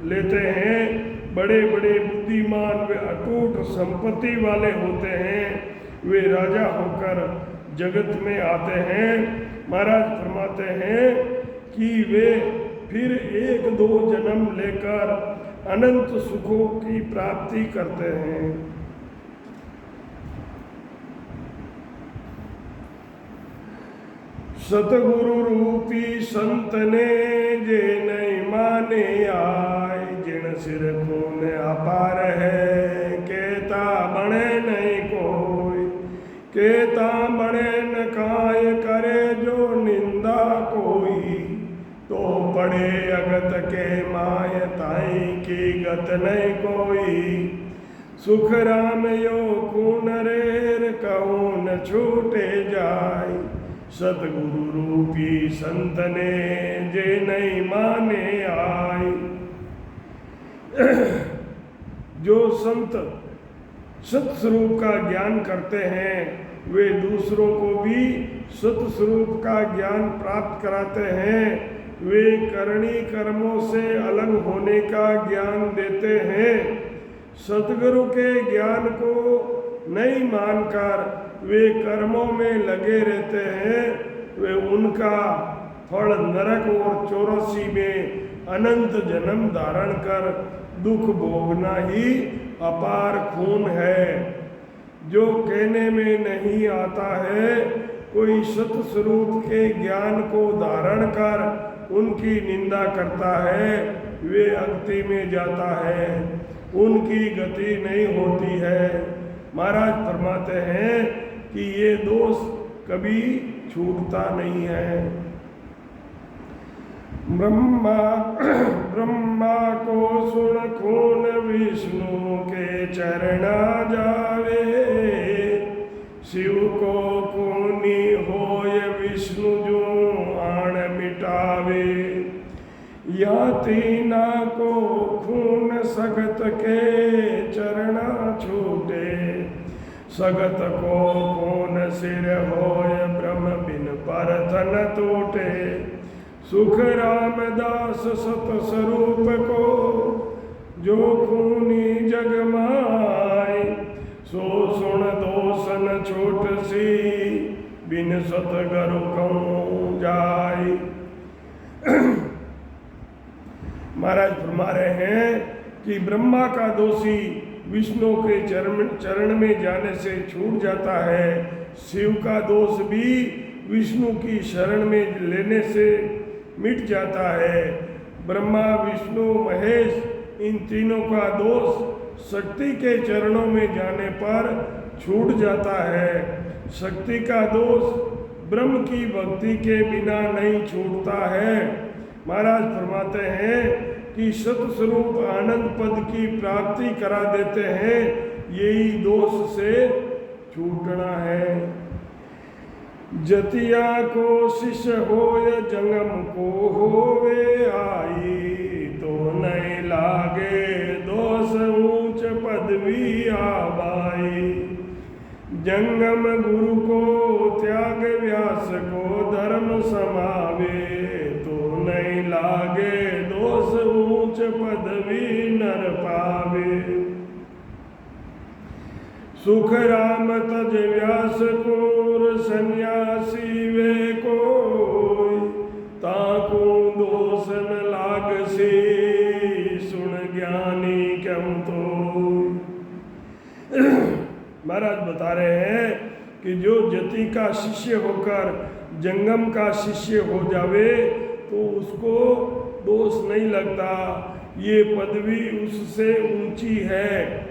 लेते हैं। बड़े बड़े बुद्धिमान वे अटूट संपत्ति वाले होते हैं, वे राजा होकर जगत में आते हैं। महाराज फरमाते हैं कि वे फिर एक दो जन्म लेकर अनंत सुखों की प्राप्ति करते हैं। सतगुरु रूपी संत ने जे नहीं माने आए, जिन सिर खून अपार है केता बने नहीं कोई, केता बने न काय करे जो निंदा कोई, तो पड़े अगत के माय ताई की गत नहीं कोई, सुख राम यो खून रेर कौन छूटे जाय, सतगुरु रूपी संत ने जे नहीं माने आए। जो संत सतस्वरूप का ज्ञान करते हैं वे दूसरों को भी सतस्वरूप का ज्ञान प्राप्त कराते हैं। वे करणी कर्मों से अलग होने का ज्ञान देते हैं। सतगुरु के ज्ञान को नहीं मानकर वे कर्मों में लगे रहते हैं। वे उनका फल नरक और 84 में अनंत जन्म धारण कर दुख भोगना ही अपार खून है। जो कहने में नहीं आता है, कोई सतस्वरूप के ज्ञान को धारण कर उनकी निंदा करता है, वे अगति में जाता है, उनकी गति नहीं होती है। महाराज फरमाते हैं कि ये दोष कभी छूटता नहीं है। ब्रह्मा को सुन खून विष्णु के चरणा जावे, शिव को खूनी होय विष्णु जो आण मिटावे, या तीना को खून सगत के चरणा छूटे, सगत को खून सिर होय ब्रह्म बिन परतन टूटे, सुख रामदास सत स्वरूप को जो खूनी जग माय, सो सुन दोसन छोट सी बिन सतगुरु कहूँ जाय। महाराज फरमा रहे हैं कि ब्रह्मा का दोषी विष्णु के चरण में जाने से छूट जाता है। शिव का दोष भी विष्णु की शरण में लेने से मिट जाता है। ब्रह्मा विष्णु महेश इन तीनों का दोष शक्ति के चरणों में जाने पर छूट जाता है। शक्ति का दोष ब्रह्म की भक्ति के बिना नहीं छूटता है। महाराज फरमाते हैं कि सतस्वरूप आनंद पद की प्राप्ति करा देते हैं, यही दोष से छूटना है। जतिया को शिष्य होय जंगम को होवे आई, तो नहीं लागे दोष ऊंच पदवी आबाई, जंगम गुरु को त्याग व्यास को धर्म समावे, तो नहीं लागे दोष ऊंच पदवी नर पावे, सुख राम तज व्यास कोर सन्यासी वे कोई, ताकू दोष न लाग से सुन ज्ञानी क्यों तो। महाराज बता रहे हैं कि जो जति का शिष्य होकर जंगम का शिष्य हो जावे तो उसको दोष नहीं लगता, ये पदवी उससे ऊंची है।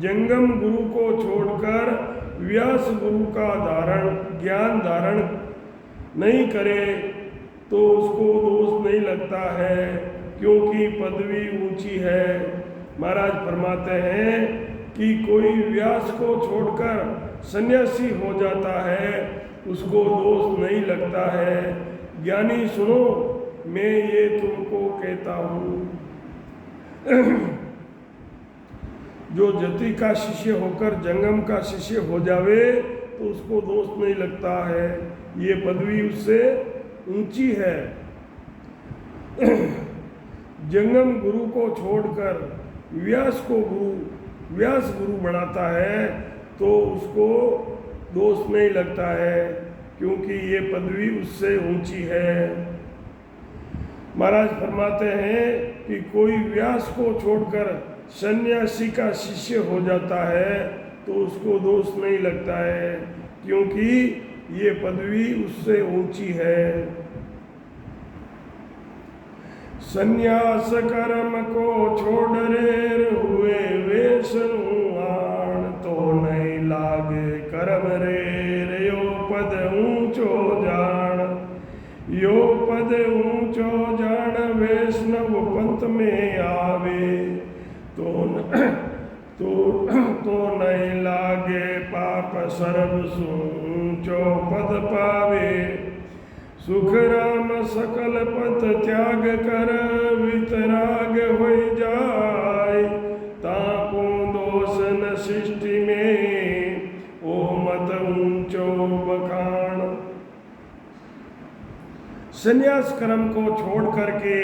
जंगम गुरु को छोड़कर व्यास गुरु का ज्ञान धारण नहीं करे तो उसको दोष नहीं लगता है, क्योंकि पदवी ऊंची है। महाराज फरमाते हैं कि कोई व्यास को छोड़कर सन्यासी हो जाता है, उसको दोष नहीं लगता है। ज्ञानी सुनो, मैं ये तुमको कहता हूँ, जो जति का शिष्य होकर जंगम का शिष्य हो जावे तो उसको दोष नहीं लगता है, ये पदवी उससे ऊंची है। जंगम गुरु को छोड़कर व्यास गुरु बनाता है तो उसको दोष नहीं लगता है, क्योंकि ये पदवी उससे ऊंची है। महाराज फरमाते हैं कि कोई व्यास को छोड़कर सन्यासी का शिष्य हो जाता है तो उसको दोष नहीं लगता है, क्योंकि ये पदवी उससे ऊंची है। सन्यास कर्म को छोड़ रे हुए वेशनुआण, तो नहीं लागे कर्म रे यो पद ऊंचो जान। यो पद ऊंचो जान वैष्णव पंथ में आवे, तो नहीं लागे पाप सर्व ऊंचो पद पावे। सुख राम सकल पथ त्याग कर वितराग हो जाए, ताको दोष न सृष्टि में ओ मत ऊंचो बखान। संन्यास कर्म को छोड़ करके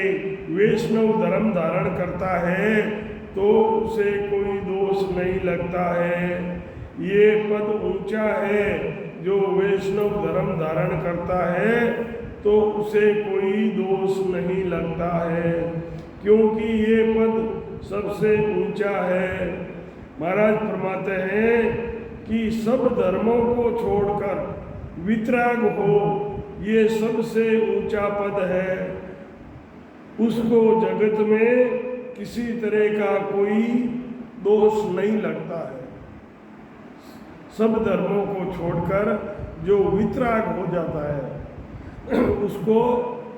वैष्णव धर्म धारण करता है तो उसे कोई दोष नहीं लगता है। ये पद ऊंचा है, जो वैष्णव धर्म धारण करता है तो उसे कोई दोष नहीं लगता है, क्योंकि ये पद सबसे ऊंचा है। महाराज फरमाते हैं कि सब धर्मों को छोड़कर वितराग हो, ये सबसे ऊंचा पद है। उसको जगत में किसी तरह का कोई दोष नहीं लगता है। सब धर्मों को छोड़कर जो वितराग हो जाता है उसको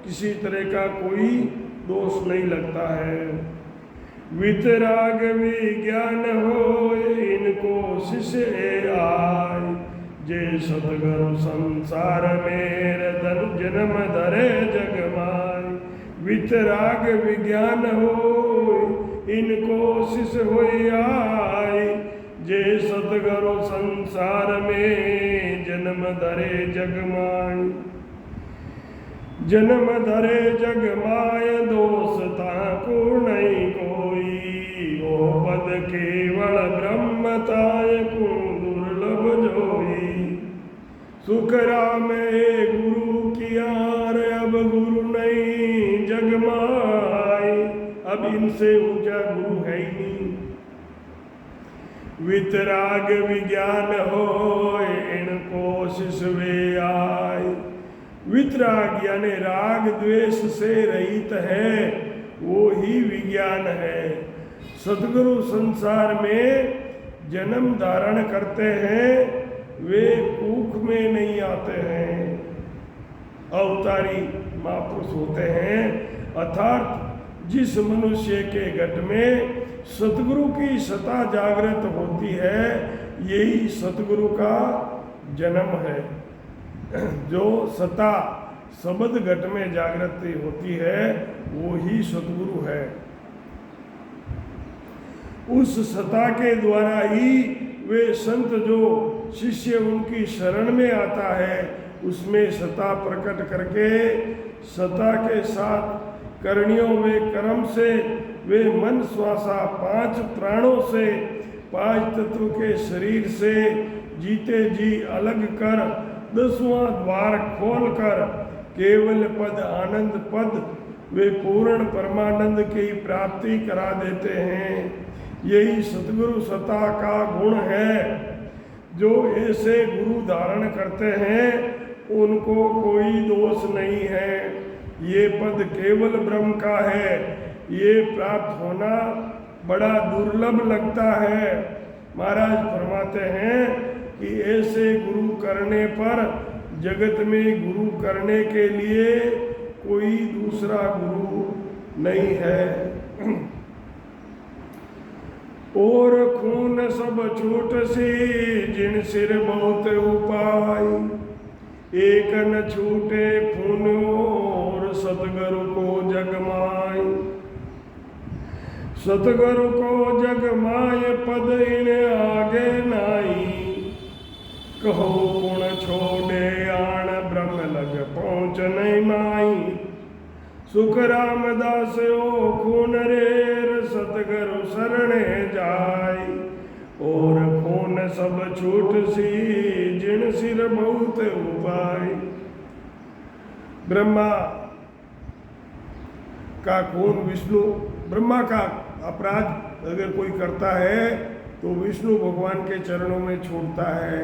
किसी तरह का कोई दोष नहीं लगता है। वितराग विज्ञान हो इनको शिष्य आय, जे सतगुरु संसार मेरे जन्म धरे जगमाय। वितराग विज्ञान हो इनको शिष्य हो आय, जे सतगुरु संसार में जन्म धरे जगमाय। जन्म धरे जगमाय दोष ताको नहीं कोई, ओ पद केवल ब्रह्मताय को दुर्लभ जोई। सुख राम गुरु किया रे अब गुरु नहीं जगमाय, अब इनसे ऊंचा गुरु है ही नहीं। वितराग विज्ञान हो इनको शिष्य आय। वितराग यानी राग द्वेष से रहित है, वो ही विज्ञान है। सतगुरु संसार में जन्म धारण करते हैं, वे कूख में नहीं आते हैं, अवतारी महापुरुष होते हैं। अर्थात जिस मनुष्य के घट में सतगुरु की सत्ता जागृत होती है, यही सतगुरु का जन्म है। जो सत्ता शब्द घट में जागृति होती है वो ही सतगुरु है। उस सत्ता के द्वारा ही वे संत जो शिष्य उनकी शरण में आता है उसमें सत्ता प्रकट करके सत्ता के साथ करणियों वे कर्म से वे मन श्वासा 5 प्राणों से 5 तत्व के शरीर से जीते जी अलग कर 10वां द्वार खोल कर केवल पद आनंद पद वे पूर्ण परमानंद की प्राप्ति करा देते हैं। यही सतगुरु सत्ता का गुण है। जो ऐसे गुरु धारण करते हैं उनको कोई दोष नहीं है। ये पद केवल ब्रह्म का है, ये प्राप्त होना बड़ा दुर्लभ लगता है। महाराज फरमाते हैं कि ऐसे गुरु करने पर जगत में गुरु करने के लिए कोई दूसरा गुरु नहीं है। और खून सब छूट सी जिन सिर बहुत उपाय, एक न छूटे खून और सतगुरु को जगमाय। सतगुरु को जगमाय पद इन आगे नाई, कहो गुण छोड़े आण ब्रह्म लग पहुँच नहीं माई। सुख रामदास ओ खून रेर सतगुरु शरणे जाय, और खून सब छूट सी जिन सिर बहुत उपाय। ब्रह्मा का खून विष्णु ब्रह्मा का अपराध अगर कोई करता है तो विष्णु भगवान के चरणों में छोड़ता है,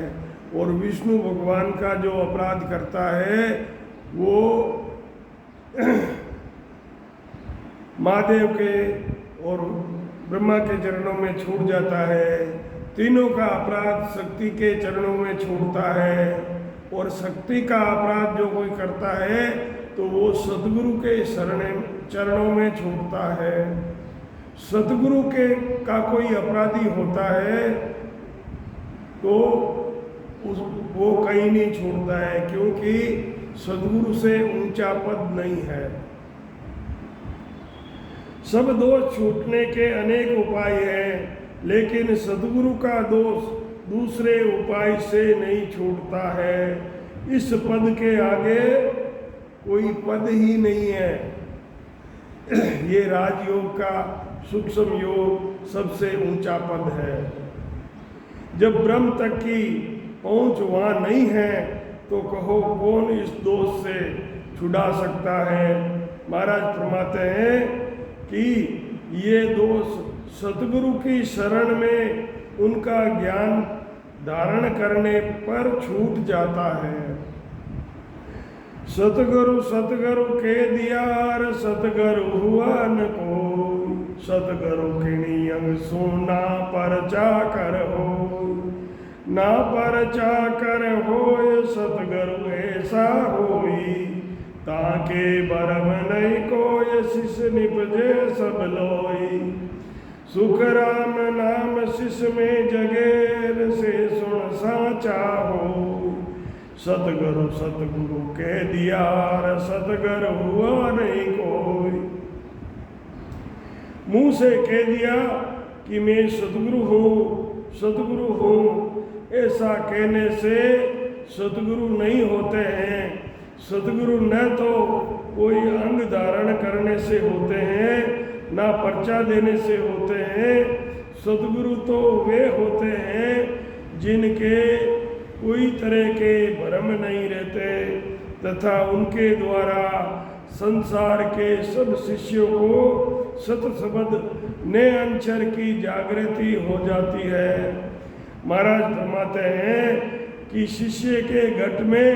और विष्णु भगवान का जो अपराध करता है वो महादेव के और ब्रह्मा के चरणों में छूट जाता है। तीनों का अपराध शक्ति के चरणों में छूटता है, और शक्ति का अपराध जो कोई करता है तो वो सतगुरु के चरणों में छूटता है। सतगुरु के का कोई अपराधी होता है तो वो कहीं नहीं छूटता है, क्योंकि सतगुरु से ऊंचा पद नहीं है। सब दोष छूटने के अनेक उपाय हैं, लेकिन सतगुरु का दोष दूसरे उपाय से नहीं छूटता है। इस पद के आगे कोई पद ही नहीं है। ये राजयोग का सूक्ष्म योग सबसे ऊंचा पद है। जब ब्रह्म तक की पहुंच वहाँ नहीं है तो कहो कौन इस दोष से छुड़ा सकता है। महाराज फरमाते हैं कि ये दोष सतगुरु की शरण में उनका ज्ञान धारण करने पर छूट जाता है। सतगुरु सतगुरु के दियार सतगुरु हुआ न कोई, सतगुरु किणी अंग सुना परचा कर हो, ना परचा कर हो सतगुरु ऐसा होई, ताके बरम नहीं कोय शिष निपजे सब लोई, सुख राम नाम शिष में जगेर से सुन साचा हो, सतगुरु सतगुरु के दियार सतगुरु हुआ नहीं कोई। मुंह से कह दिया कि मैं सतगुरु हूँ, ऐसा कहने से सतगुरु नहीं होते हैं। सतगुरु न तो कोई अंग धारण करने से होते हैं, ना पर्चा देने से होते हैं। सतगुरु तो वे होते हैं जिनके कोई तरह के भ्रम नहीं रहते, तथा उनके द्वारा संसार के सब शिष्यों को सत शब्द ने अक्षर की जागृति हो जाती है। महाराज फरमाते हैं कि शिष्य के घट में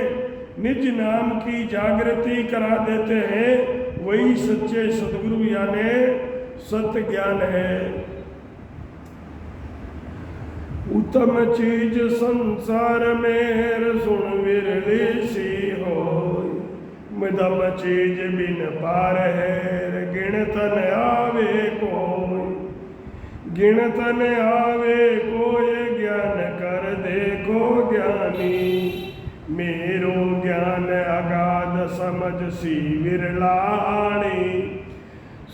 निज नाम की जागृति करा देते हैं, वही सच्चे सतगुरु यानी सत्य ज्ञान है। उत्तम चीज संसार में सुन विरली सी हो, मदम चीज बिन पार है गिणतन आवे कोई, गिणतन आवे कोई ज्ञान कर देखो ज्ञानी, मेरो ज्ञान अगाध समझ सी विरलाणी,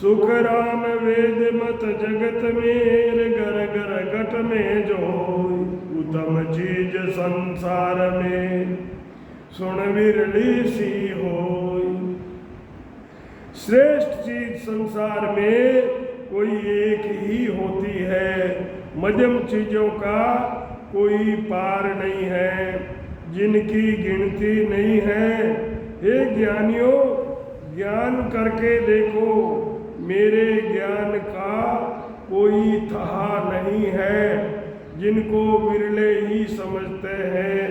सुख राम वेद मत जगत मेर घर घर घट में जो, उत्तम चीज संसार में सुन विरली सी हो। श्रेष्ठ चीज संसार में कोई एक ही होती है, मध्यम चीजों का कोई पार नहीं है, जिनकी गिनती नहीं है। हे ज्ञानियों, ज्ञान करके देखो, मेरे ज्ञान का कोई था नहीं है, जिनको विरले ही समझते हैं।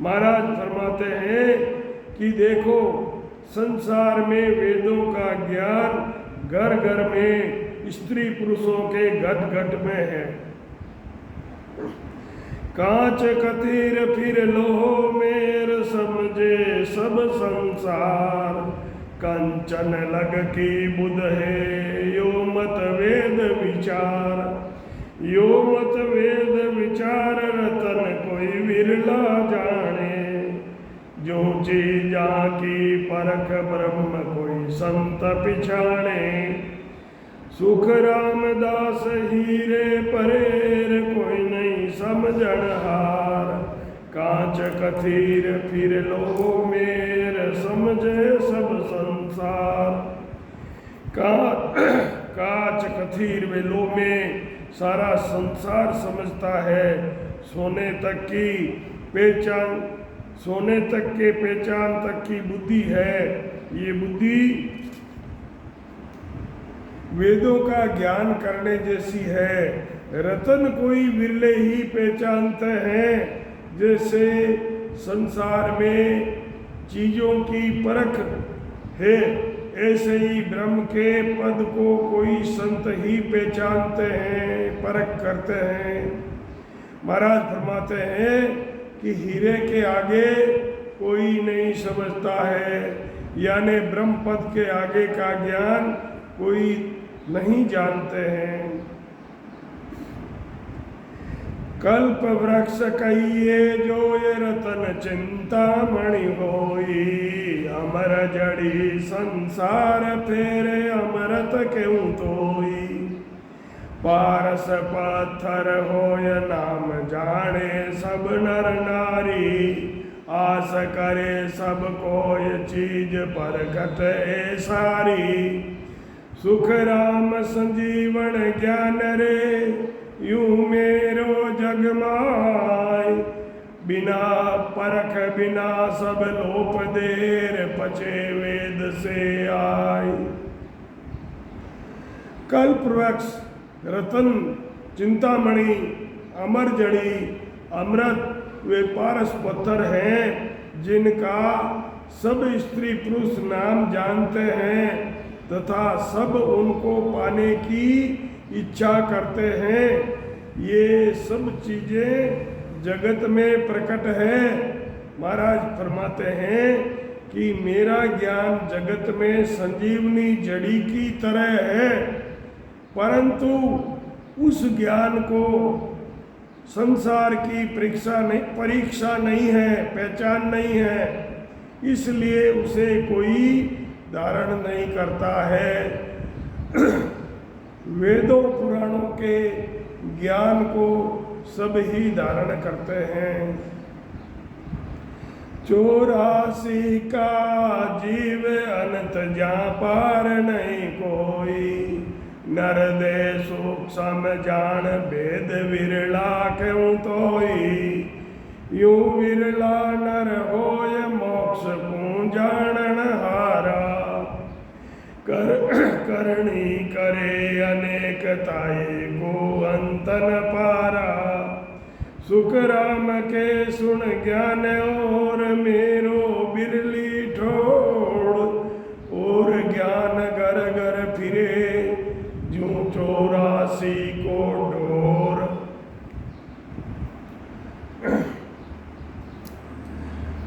महाराज फरमाते हैं कि देखो, संसार में वेदों का ज्ञान घर घर में स्त्री पुरुषों के घट घट में है। कांच कतीर फिर लोहो मेर समझे सब संसार, कंचन लग की बुध है यो मत वेद विचार, यो मत वेद विचार रतन कोई विरला जाने, जो चीजा की परख ब्रह्म कोई संत पिछाणे, सुख रामदास हीरे परेर कोई नहीं समझण हार, कांच कथीर फिर लो मेर समझे सब संसार। कांच कथीर वे लो में सारा संसार समझता है। सोने तक की पहचान, सोने तक के पहचान तक की बुद्धि है। ये बुद्धि वेदों का ज्ञान करने जैसी है। रतन कोई विरले ही पहचानते हैं। जैसे संसार में चीजों की परख है, ऐसे ही ब्रह्म के पद को कोई संत ही पहचानते हैं, परख करते हैं। महाराज फरमाते हैं कि हीरे के आगे कोई नहीं समझता है, यानी ब्रह्म पद के आगे का ज्ञान कोई नहीं जानते हैं। कल्प वृक्ष कहिए जो ये रतन चिंतामणि होई, अमर जड़ी संसार फेरे अमरत क्यों तोई। पारस पत्थर होय नाम जाने सब नर नारी, आस करे सब कोय चीज परगट ए सारी। सुख राम संजीवन ज्ञान रे, यूं मेरो जग माय। बिना परख बिना सब लोप देर, पचे वेद से आय। कल्प वृक्ष, रतन, चिंतामणि, अमर जड़ी, अमृत वे पारस पत्थर हैं जिनका सब स्त्री पुरुष नाम जानते हैं तथा सब उनको पाने की इच्छा करते हैं। ये सब चीजें जगत में प्रकट है। महाराज फरमाते हैं कि मेरा ज्ञान जगत में संजीवनी जड़ी की तरह है, परंतु उस ज्ञान को संसार की परीक्षा नहीं है, पहचान नहीं है, इसलिए उसे कोई धारण नहीं करता है। वेदों पुराणों के ज्ञान को सब ही धारण करते हैं। 84 का जीव अनंत जा पार नहीं कोई, नर दे सूक्ष्म जान भेद विरला क्यों तोई। यूं विरला नर होय मोक्ष को जानन हारा, करणी करे अनेकताए को अंतन पारा। सुख राम के सुन ज्ञान और मेरो बिरली ठोड़, और ज्ञान घर घर फिरे जो 84 को डोर।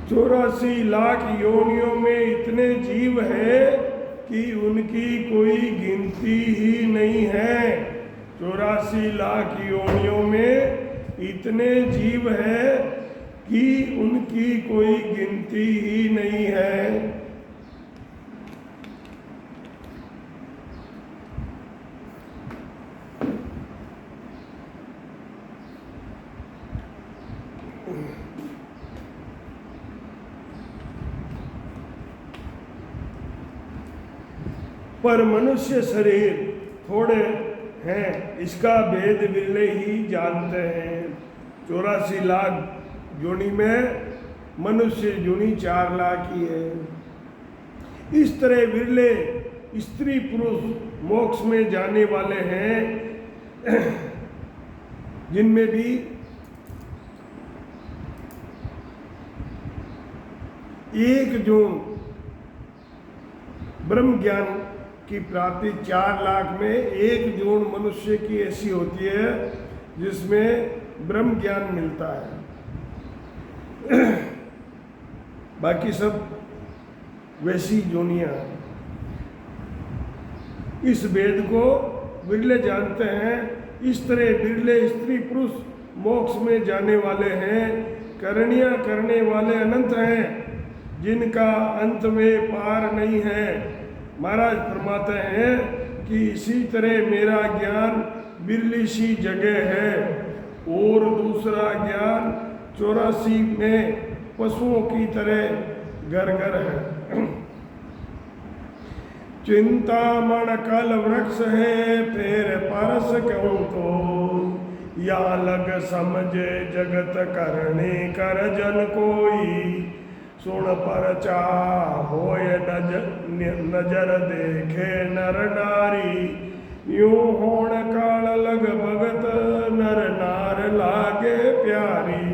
84 लाख योनियों में इतने जीव है कि उनकी कोई गिनती ही नहीं है। 84 लाख योनियों में इतने जीव है कि उनकी कोई गिनती ही नहीं है। पर मनुष्य शरीर थोड़े हैं, इसका भेद बिरले ही जानते हैं। 84 लाख योनि में मनुष्य योनि 4 लाख ही है। इस तरह बिरले स्त्री पुरुष मोक्ष में जाने वाले हैं, जिनमें भी एक जो ब्रह्म ज्ञान की प्राप्ति 4 लाख में एक जोड़ मनुष्य की ऐसी होती है जिसमें ब्रह्म ज्ञान मिलता है। बाकी सब वैसी जोनियां। इस वेद को बिरले जानते हैं। इस तरह बिरले स्त्री पुरुष मोक्ष में जाने वाले हैं। करणियां करने वाले अनंत हैं, जिनका अंत में पार नहीं है। महाराज फरमाते हैं कि इसी तरह मेरा ज्ञान बिरली सी जगह है, और दूसरा ज्ञान 84 में पशुओं की तरह घर घर है। चिंतामण कल वृक्ष है, फिर परस क्यों तो। या लग समझे जगत करने कर जन कोई। सुन पर चाह होय नजर देखे नर नारी। यूं होण काल लग भगत नर नार लागे प्यारी।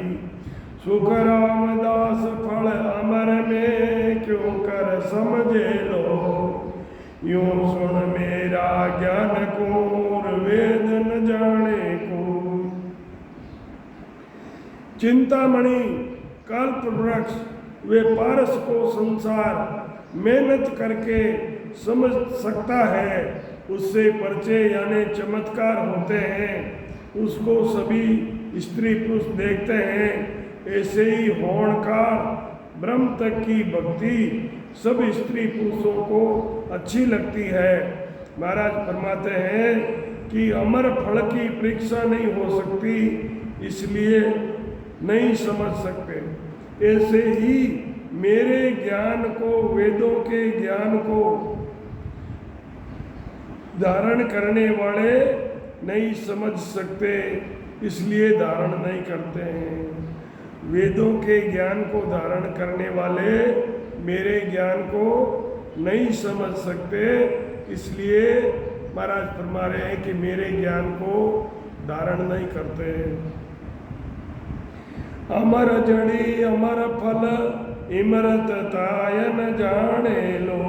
सुख रामदास फल अमर में क्यों कर समझे लो। यूं सुन मेरा ज्ञान कूर वेद न जाने को। चिंतामणि कल्प वृक्ष वे पारस को संसार मेहनत करके समझ सकता है, उससे परिचय यानी चमत्कार होते हैं, उसको सभी स्त्री पुरुष देखते हैं। ऐसे ही होणकार ब्रह्म तक की भक्ति सब स्त्री पुरुषों को अच्छी लगती है। महाराज फरमाते हैं कि अमर फल की परीक्षा नहीं हो सकती, इसलिए नहीं समझ सकते। ऐसे ही मेरे ज्ञान को, वेदों के ज्ञान को धारण करने वाले नहीं समझ सकते, इसलिए धारण नहीं करते हैं। वेदों के ज्ञान को धारण करने वाले मेरे ज्ञान को नहीं समझ सकते, इसलिए महाराज फरमा रहे हैं कि मेरे ज्ञान को धारण नहीं करते। अमर जड़ी अमर फल इमरत तायन जाने लो।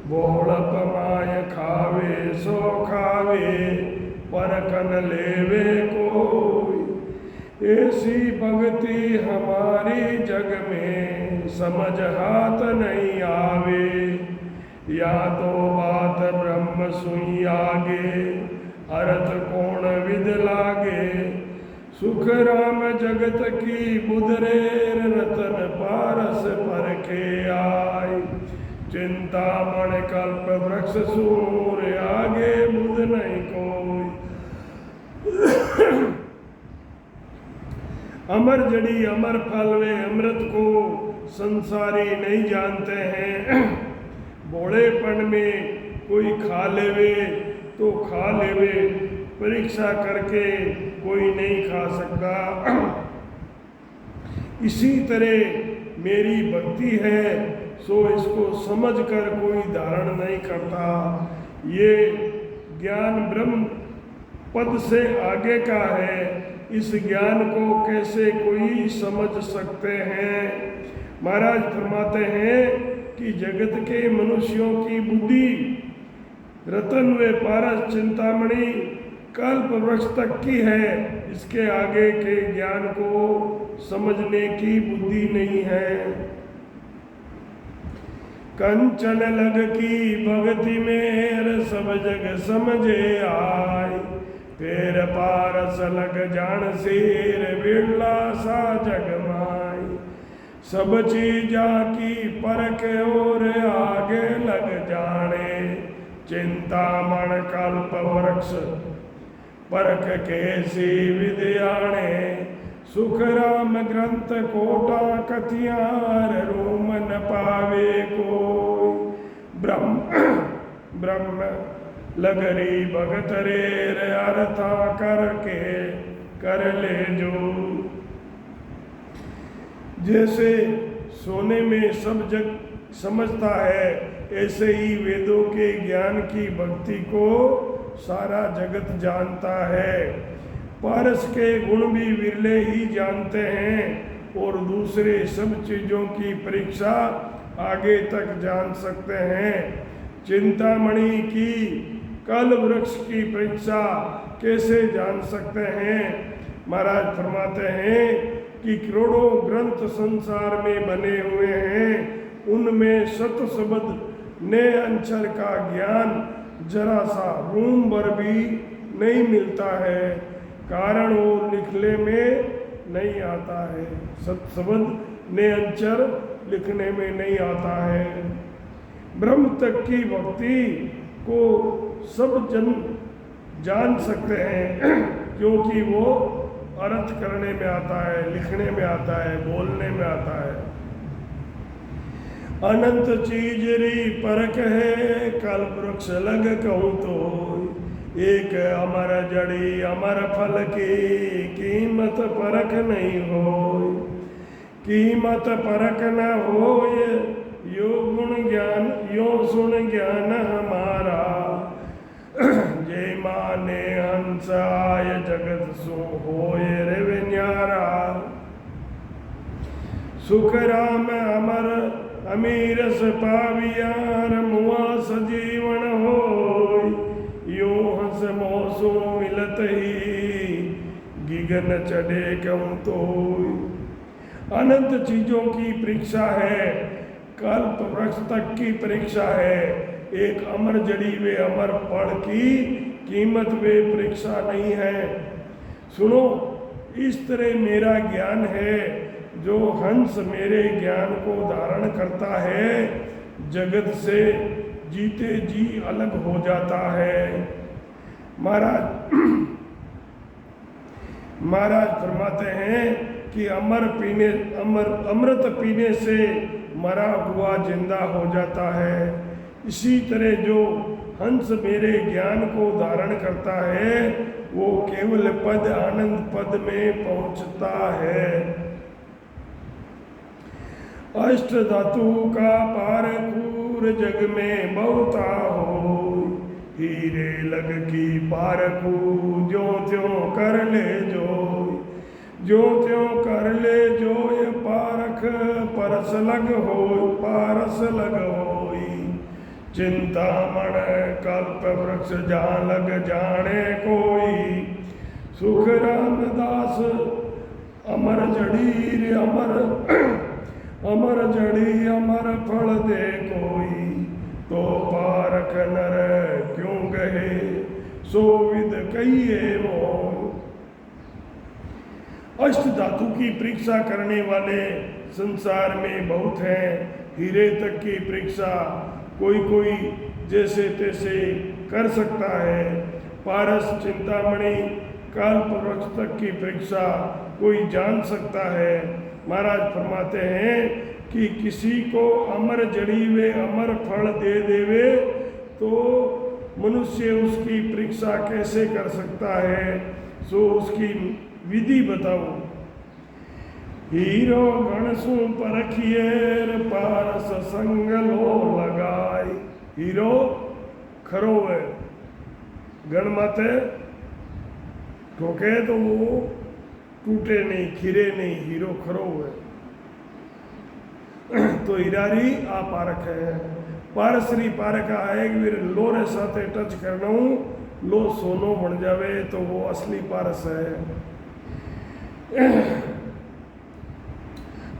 बोल पमाय खावे सो खावे परकन लेवे कोई। ऐसी भक्ति हमारी जग में समझ हाथ नहीं आवे। या तो बात ब्रह्म सुई आगे अर्थ कौन विद लागे। सुख राम जगत की बुधरेर रतन पारस पर के आय। चिंतामण कल्प वृक्ष सूर आगे बुध नहीं कोई। अमर जड़ी अमर फल वे अमृत को संसारी नहीं जानते हैं। भोलेपन में कोई खा लेवे तो खा लेवे, परीक्षा करके कोई नहीं खा सकता। इसी तरह मेरी भक्ति है सो इसको समझकर कोई धारण नहीं करता। ये ज्ञान ब्रह्म पद से आगे का है, इस ज्ञान को कैसे कोई समझ सकते हैं। महाराज फरमाते हैं कि जगत के मनुष्यों की बुद्धि रतन व पारस चिंतामणि कल्प वृक्ष तक की है, इसके आगे के ज्ञान को समझने की बुद्धि नहीं है। कंचन लग की भक्ति में सब जग समझे आय। फिर पारस लग जान सिर बिरला सा जग माई। सब चीजा की परख और आगे लग जाने। चिंतामण कल्प वृक्ष परख कैसी विद्याणे। सुख राम ग्रंथ कोटा कथियार रूम न पावे को। ब्रह्म लगरी भगत रे अर्था करके कर ले जो। जैसे सोने में सब जग समझता है, ऐसे ही वेदों के ज्ञान की भक्ति को सारा जगत जानता है। पारस के गुण भी विरले ही जानते हैं और दूसरे सब चीज़ों की परीक्षा आगे तक जान सकते हैं। चिंतामणि की कल वृक्ष की परीक्षा कैसे जान सकते हैं। महाराज फरमाते हैं कि करोड़ों ग्रंथ संसार में बने हुए हैं, उनमें सत शब्द ने अक्षर का ज्ञान जरा सा रूम भर भी नहीं मिलता है, कारण वो लिखने में नहीं आता है। सत शब्द ने अक्षर लिखने में नहीं आता है। ब्रह्म तक की भक्ति को सब जन जान सकते हैं, क्योंकि वो अर्थ करने में आता है, लिखने में आता है, बोलने में आता है। अनंत चीज री परख है कल्प वृक्ष लग कहूँ तो। एक अमर जड़ी अमर फल की कीमत परख नहीं हो। कीमत परख न हो यो गुण ज्ञान यो सुन ज्ञान हमारा। सुख राम अमर अमीरस पावियार मुआ सजीवन हो यूं हंस मौसू मिलत ही गिगन चढ़े क्यों तो। अनंत चीजों की परीक्षा है, कल्प वृक्ष तक की परीक्षा है, एक अमर जड़ी वे अमर फल की कीमत वे परीक्षा नहीं है। सुनो, इस तरह मेरा ज्ञान है, जो हंस मेरे ज्ञान को धारण करता है जगत से जीते जी अलग हो जाता है। महाराज फरमाते हैं कि अमृत पीने से मरा हुआ जिंदा हो जाता है। इसी तरह जो हंस मेरे ज्ञान को धारण करता है वो केवल पद आनंद पद में पहुंचता है। अष्ट धातु का पारखूर जग में बहुता हो हीरे लग की पारखू जो त्यों कर ले जो त्यों कर ले जो ये पारख परस लग होई चिंतामण कल्प वृक्ष जहाँ लग जाने कोई सुख रामदास अमर जड़ी रे अमर जड़ी अमर फल दे कोई तो पारख नर क्यों गहे सो विद कहिए मोह। अष्ट धातु की परीक्षा करने वाले संसार में बहुत हैं। हीरे तक की परीक्षा कोई जैसे तैसे कर सकता है। पारस चिंतामणि कल्प वृक्ष तक की परीक्षा कोई जान सकता है। महाराज फरमाते हैं कि किसी को अमर जड़ी वे अमर फल दे देवे तो मनुष्य उसकी परीक्षा कैसे कर सकता है, सो उसकी विधि बताओ। हीरो गणसु परखिएर पारस संग लो लगाई। हीरो खरो है, गण माते ठोके तो वो टूटे नहीं, खिरे नहीं, हीरो खरो है। तो हीरारी आ पारख है। पारसरी पारख आए वीर लोरे साथे टच करना लो सोनो बन जावे तो वो असली पारस है।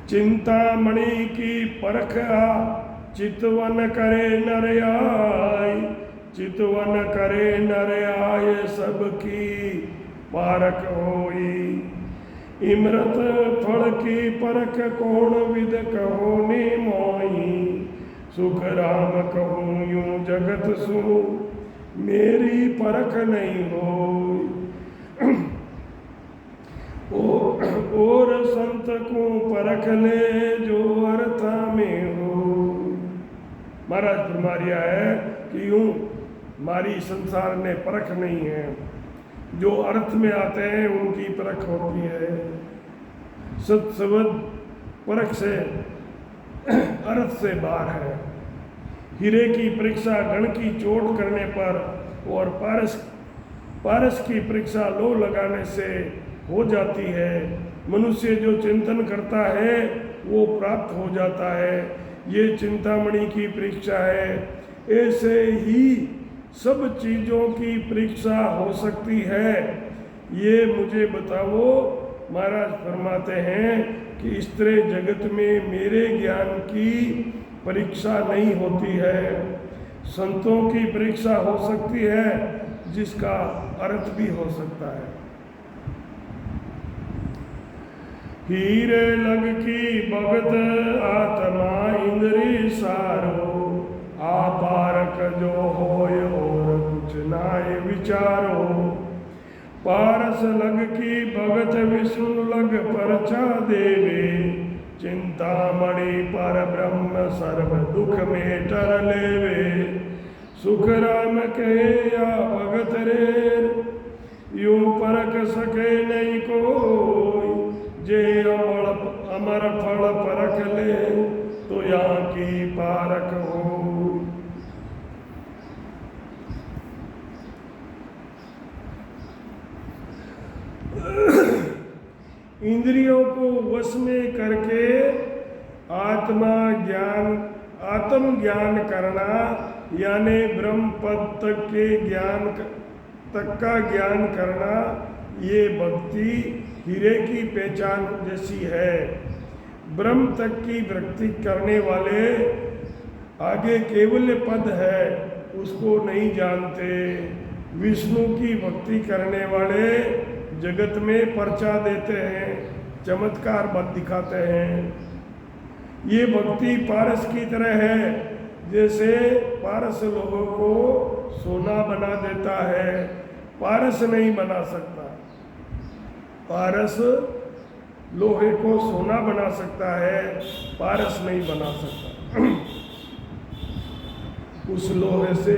चिंतामणि की परख आ चितवन करे नर आय चितवन करे नर आय सबकी पारख होई। इमृत फल की परख कौन विद कहो ने मोई सुख राम कहूँ यूं जगत सु मेरी परख नहीं हो। और संत को परख ले जो अर्थ में हो। महाराज फरमाया है कि यूं हमारी संसार में परख नहीं है, जो अर्थ में आते हैं उनकी परख होती है। सत्सवद परख से अर्थ से बाहर है। हीरे की परीक्षा गण की चोट करने पर और पारस की परीक्षा लो लगाने से हो जाती है। मनुष्य जो चिंतन करता है वो प्राप्त हो जाता है। ये चिंतामणि की परीक्षा है। ऐसे ही सब चीज़ों की परीक्षा हो सकती है। ये मुझे बताओ। महाराज फरमाते हैं कि इस तरह जगत में मेरे ज्ञान की परीक्षा नहीं होती है। संतों की परीक्षा हो सकती है जिसका अर्थ भी हो सकता है। हीरे लग की भगत आत्मा इंद्री सारो आपारक जो होय और कुछ नाय विचारो। पारस लग की भगत विष्णु लग परचा देवे चिंतामणि पर ब्रह्म सर्व दुख में टर लेवे। सुख राम कहे या भगत रे यूं परख सके नहीं कोई जे अमर फल परख ले तो यहाँ की पारख हो। इंद्रियों को वश में करके ज्ञान करना यानी ब्रह्म पद तक का ज्ञान करना, ये भक्ति हीरे की पहचान जैसी है। ब्रह्म तक की भक्ति करने वाले आगे केवल पद है उसको नहीं जानते। विष्णु की भक्ति करने वाले जगत में पर्चा देते हैं, चमत्कार बद दिखाते हैं। ये भक्ति पारस की तरह है, जैसे पारस लोगों को सोना बना देता है, पारस नहीं बना सकता। पारस लोहे को सोना बना सकता है, पारस नहीं बना सकता। उस लोहे से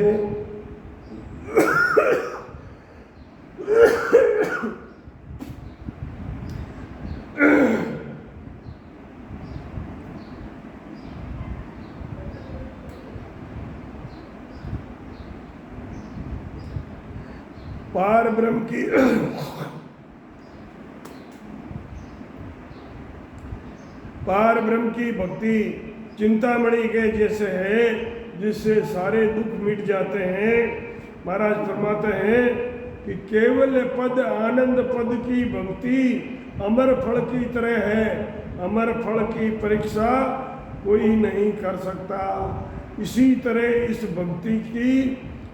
पार ब्रह्म की पार ब्रह्म की भक्ति चिंतामणि के जैसे है, जिससे सारे दुख मिट जाते हैं। महाराज फरमाते हैं कि केवल पद आनंद पद की भक्ति अमर फल की तरह है। अमर फल की परीक्षा कोई नहीं कर सकता, इसी तरह इस भक्ति की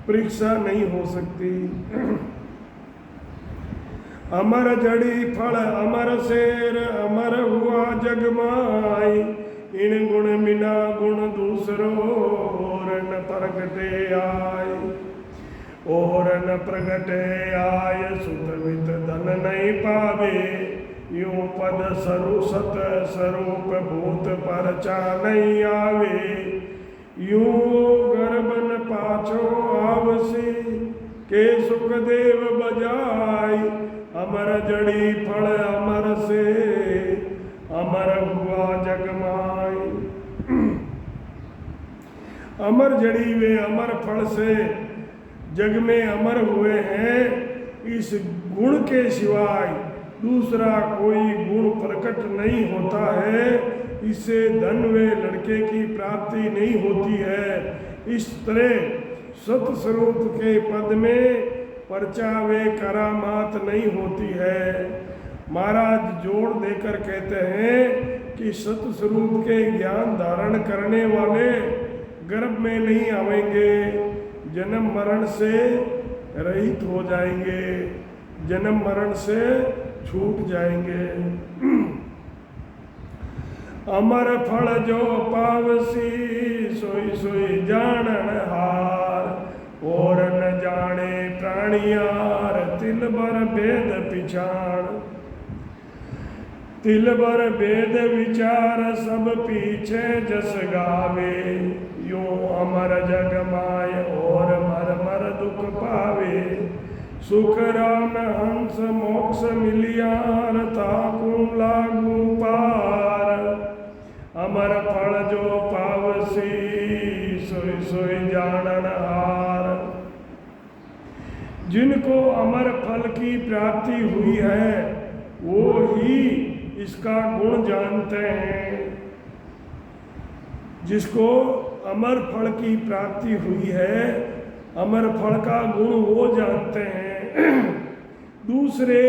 परीक्षा नहीं हो सकती। अमर जड़ी फल अमर शेर, अमर हुआ जग माई, इन गुण बिना गुण दूसरो और न प्रगटे आय, और न प्रगटे आय सुत वित धन नहीं पावे, यूं पद सरु सत स्वरूप भूत परचा नहीं आवे, यूं गर्भन पाछो आवसी के सुख देव बजाई, अमर जड़ी फल अमर से अमर हुआ जग माई। अमर जड़ी वे अमर फल से जग में अमर हुए हैं। इस गुण के सिवाय दूसरा कोई गुण प्रकट नहीं होता है। इससे धन व लड़के की प्राप्ति नहीं होती है। इस तरह सतस्वरूप के पद में पर्चा व करामात नहीं होती है। महाराज जोड़ देकर कहते हैं कि सतस्वरूप के ज्ञान धारण करने वाले गर्भ में नहीं आवेंगे, जन्म मरण से रहित हो जाएंगे, जन्म मरण से छूट जाएंगे। अमर फल जो पावसी सोई सोई जानन हार, और न जाने प्राणियार तिल भर भेद पिछाण, तिल भर भेद विचार सब पीछे जस गावे, यूं अमर जग माय और मर मर दुख पावे, सुख राम हंस मोक्ष मिलियार ताकू लागू पार, अमर फल जो पावसी सोई सोई जानन हार। जिनको अमर फल की प्राप्ति हुई है वो ही इसका गुण जानते हैं। जिसको अमर फल की प्राप्ति हुई है, अमर फल का गुण वो जानते हैं। दूसरे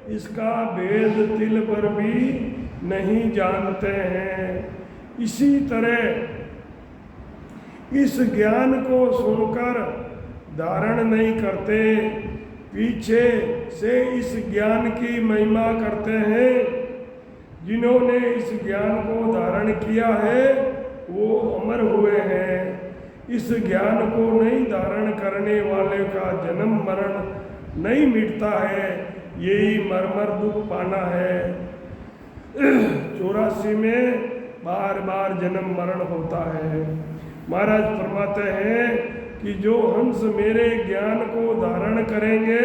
इसका भेद तिल पर भी नहीं जानते हैं। इसी तरह इस ज्ञान को सुनकर धारण नहीं करते, पीछे से इस ज्ञान की महिमा करते हैं। जिन्होंने इस ज्ञान को धारण किया है वो अमर हुए हैं। इस ज्ञान को नहीं धारण करने वाले का जन्म मरण नहीं मिटता है, यही मरमर दुख पाना है। 84 में बार बार जन्म मरण होता है। महाराज फरमाते हैं कि जो हंस मेरे ज्ञान को धारण करेंगे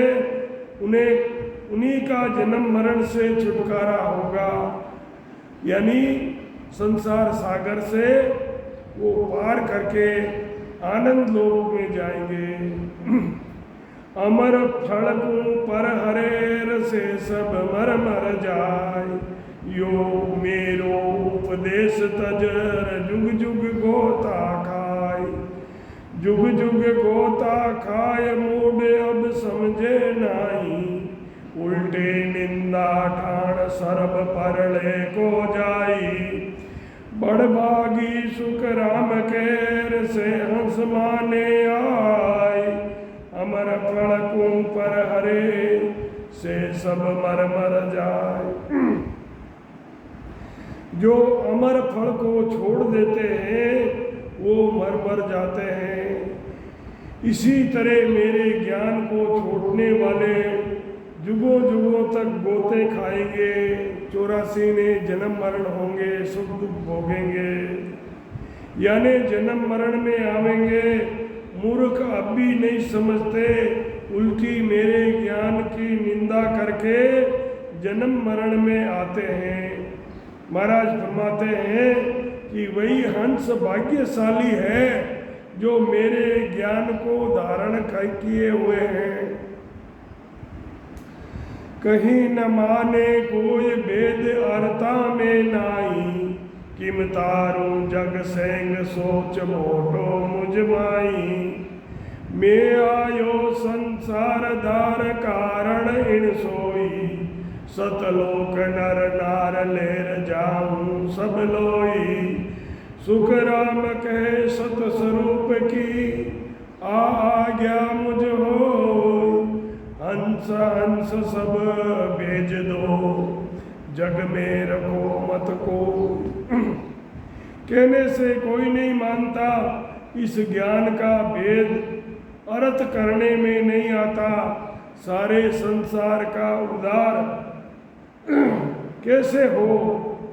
उन्हीं का जन्म मरण से छुटकारा होगा, यानी संसार सागर से वो पार करके आनंद लोक में जाएंगे। अमर फल को पर हरेर से सब मर मर जाए, यो मेरो उपदेश तजर जुग जुग गोता खा, जुग जुग गोता खाए मूड अब समझे नाही, उल्टे निंदा ठाण सर्ब परले को जाई। बड़भागी सुख राम केर से हंस माने आय, अमर फल को पर हरे से सब मर मर जाए। जो अमर फल को छोड़ देते हैं वो मर मर जाते हैं। इसी तरह मेरे ज्ञान को छोड़ने वाले जुगों जुगों तक गोते खाएंगे, 84 ने जन्म मरण होंगे, सुख दुख भोगेंगे, यानी जन्म मरण में आवेंगे। मूर्ख अब भी नहीं समझते, उल्टी मेरे ज्ञान की निंदा करके जन्म मरण में आते हैं। महाराज फरमाते हैं कि वही हंस भाग्यशाली है जो मेरे ज्ञान को धारण किए हुए हैं। कहीं न माने कोई वेद अर्ता में नाई, किम तारू जग सेंग सोच मोटो मुझमाई। मैं आयो संसार धार कारण इन सोई, सतलोक नर नार लेर जाऊं सब लोई। सुख राम कहे सत स्वरूप की आज्ञा मुझ हो, हंस हंस सब भेज दो जग में रखो मत को। कहने से कोई नहीं मानता, इस ज्ञान का भेद अर्थ करने में नहीं आता। सारे संसार का उद्धार कैसे हो,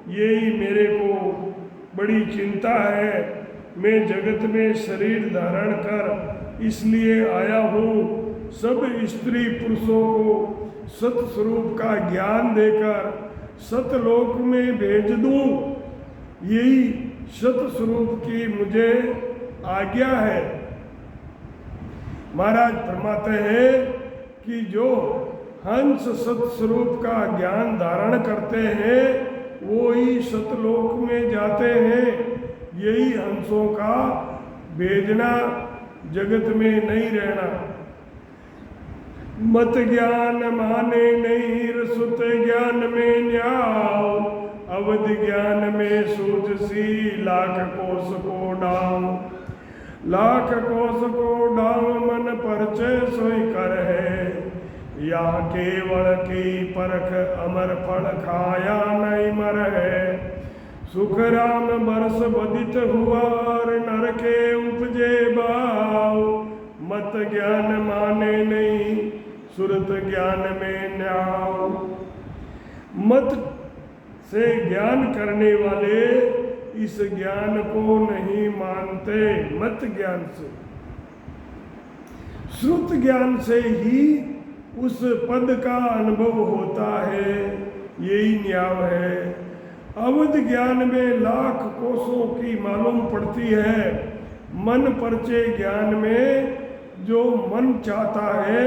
यही मेरे को बड़ी चिंता है। मैं जगत में शरीर धारण कर इसलिए आया हूँ, सब स्त्री पुरुषों को सत स्वरूप का ज्ञान देकर सतलोक में भेज दूँ, यही सत स्वरूप की मुझे आज्ञा है। महाराज फरमाते हैं कि जो हंस सतस्वरूप का ज्ञान धारण करते हैं वो ही सतलोक में जाते हैं। यही हंसों का भेजना, जगत में नहीं रहना। मत ज्ञान माने नहीं रसुत ज्ञान में न्याव, अवध ज्ञान में सूझ सी लाख कोस को डाम। लाख कोस को डाम मन परचय सोई कर है, या केवल की परख अमर फल खाया नहीं मर है। सुख राम बरस बदित हुआ नर के उपजे भाव, मत ज्ञान माने नहीं सुरत ज्ञान में न्याव। मत से ज्ञान करने वाले इस ज्ञान को नहीं मानते। मत ज्ञान से, श्रुत ज्ञान से ही उस पद का अनुभव होता है, यही न्याय है। अवध ज्ञान में लाख कोसों की मालूम पड़ती है, मन परचे ज्ञान में जो मन चाहता है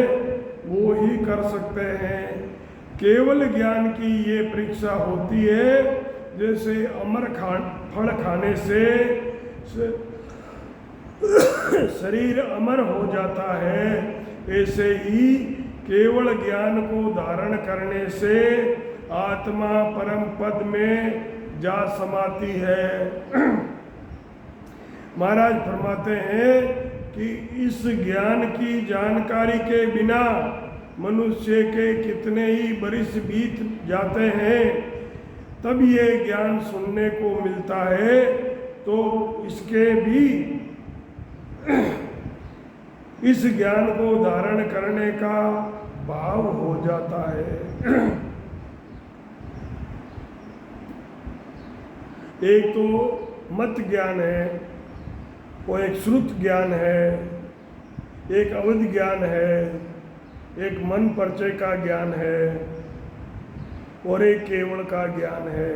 वो ही कर सकते हैं। केवल ज्ञान की ये परीक्षा होती है, जैसे अमर फल खाने से शरीर अमर हो जाता है, ऐसे ही केवल ज्ञान को धारण करने से आत्मा परम पद में जा समाती है। महाराज फरमाते हैं कि इस ज्ञान की जानकारी के बिना मनुष्य के कितने ही बरिस बीत जाते हैं, तब ये ज्ञान सुनने को मिलता है, तो इसके भी इस ज्ञान को धारण करने का भाव हो जाता है। एक तो मत ज्ञान है, वो एक श्रुत ज्ञान है, एक अवध ज्ञान है, एक मन परिचय का ज्ञान है और एक केवल का ज्ञान है।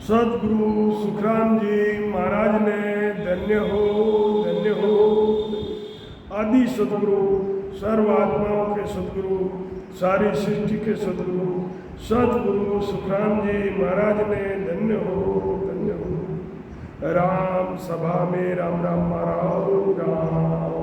सदगुरु सुखराम जी महाराज ने धन्य हो आदि सदगुरु, सर्व आत्माओं के सदगुरु, सारी सृष्टि के सदगुरु सदगुरु सुखराम जी महाराज ने धन्य हो। राम सभा में राम राम महाराज राम।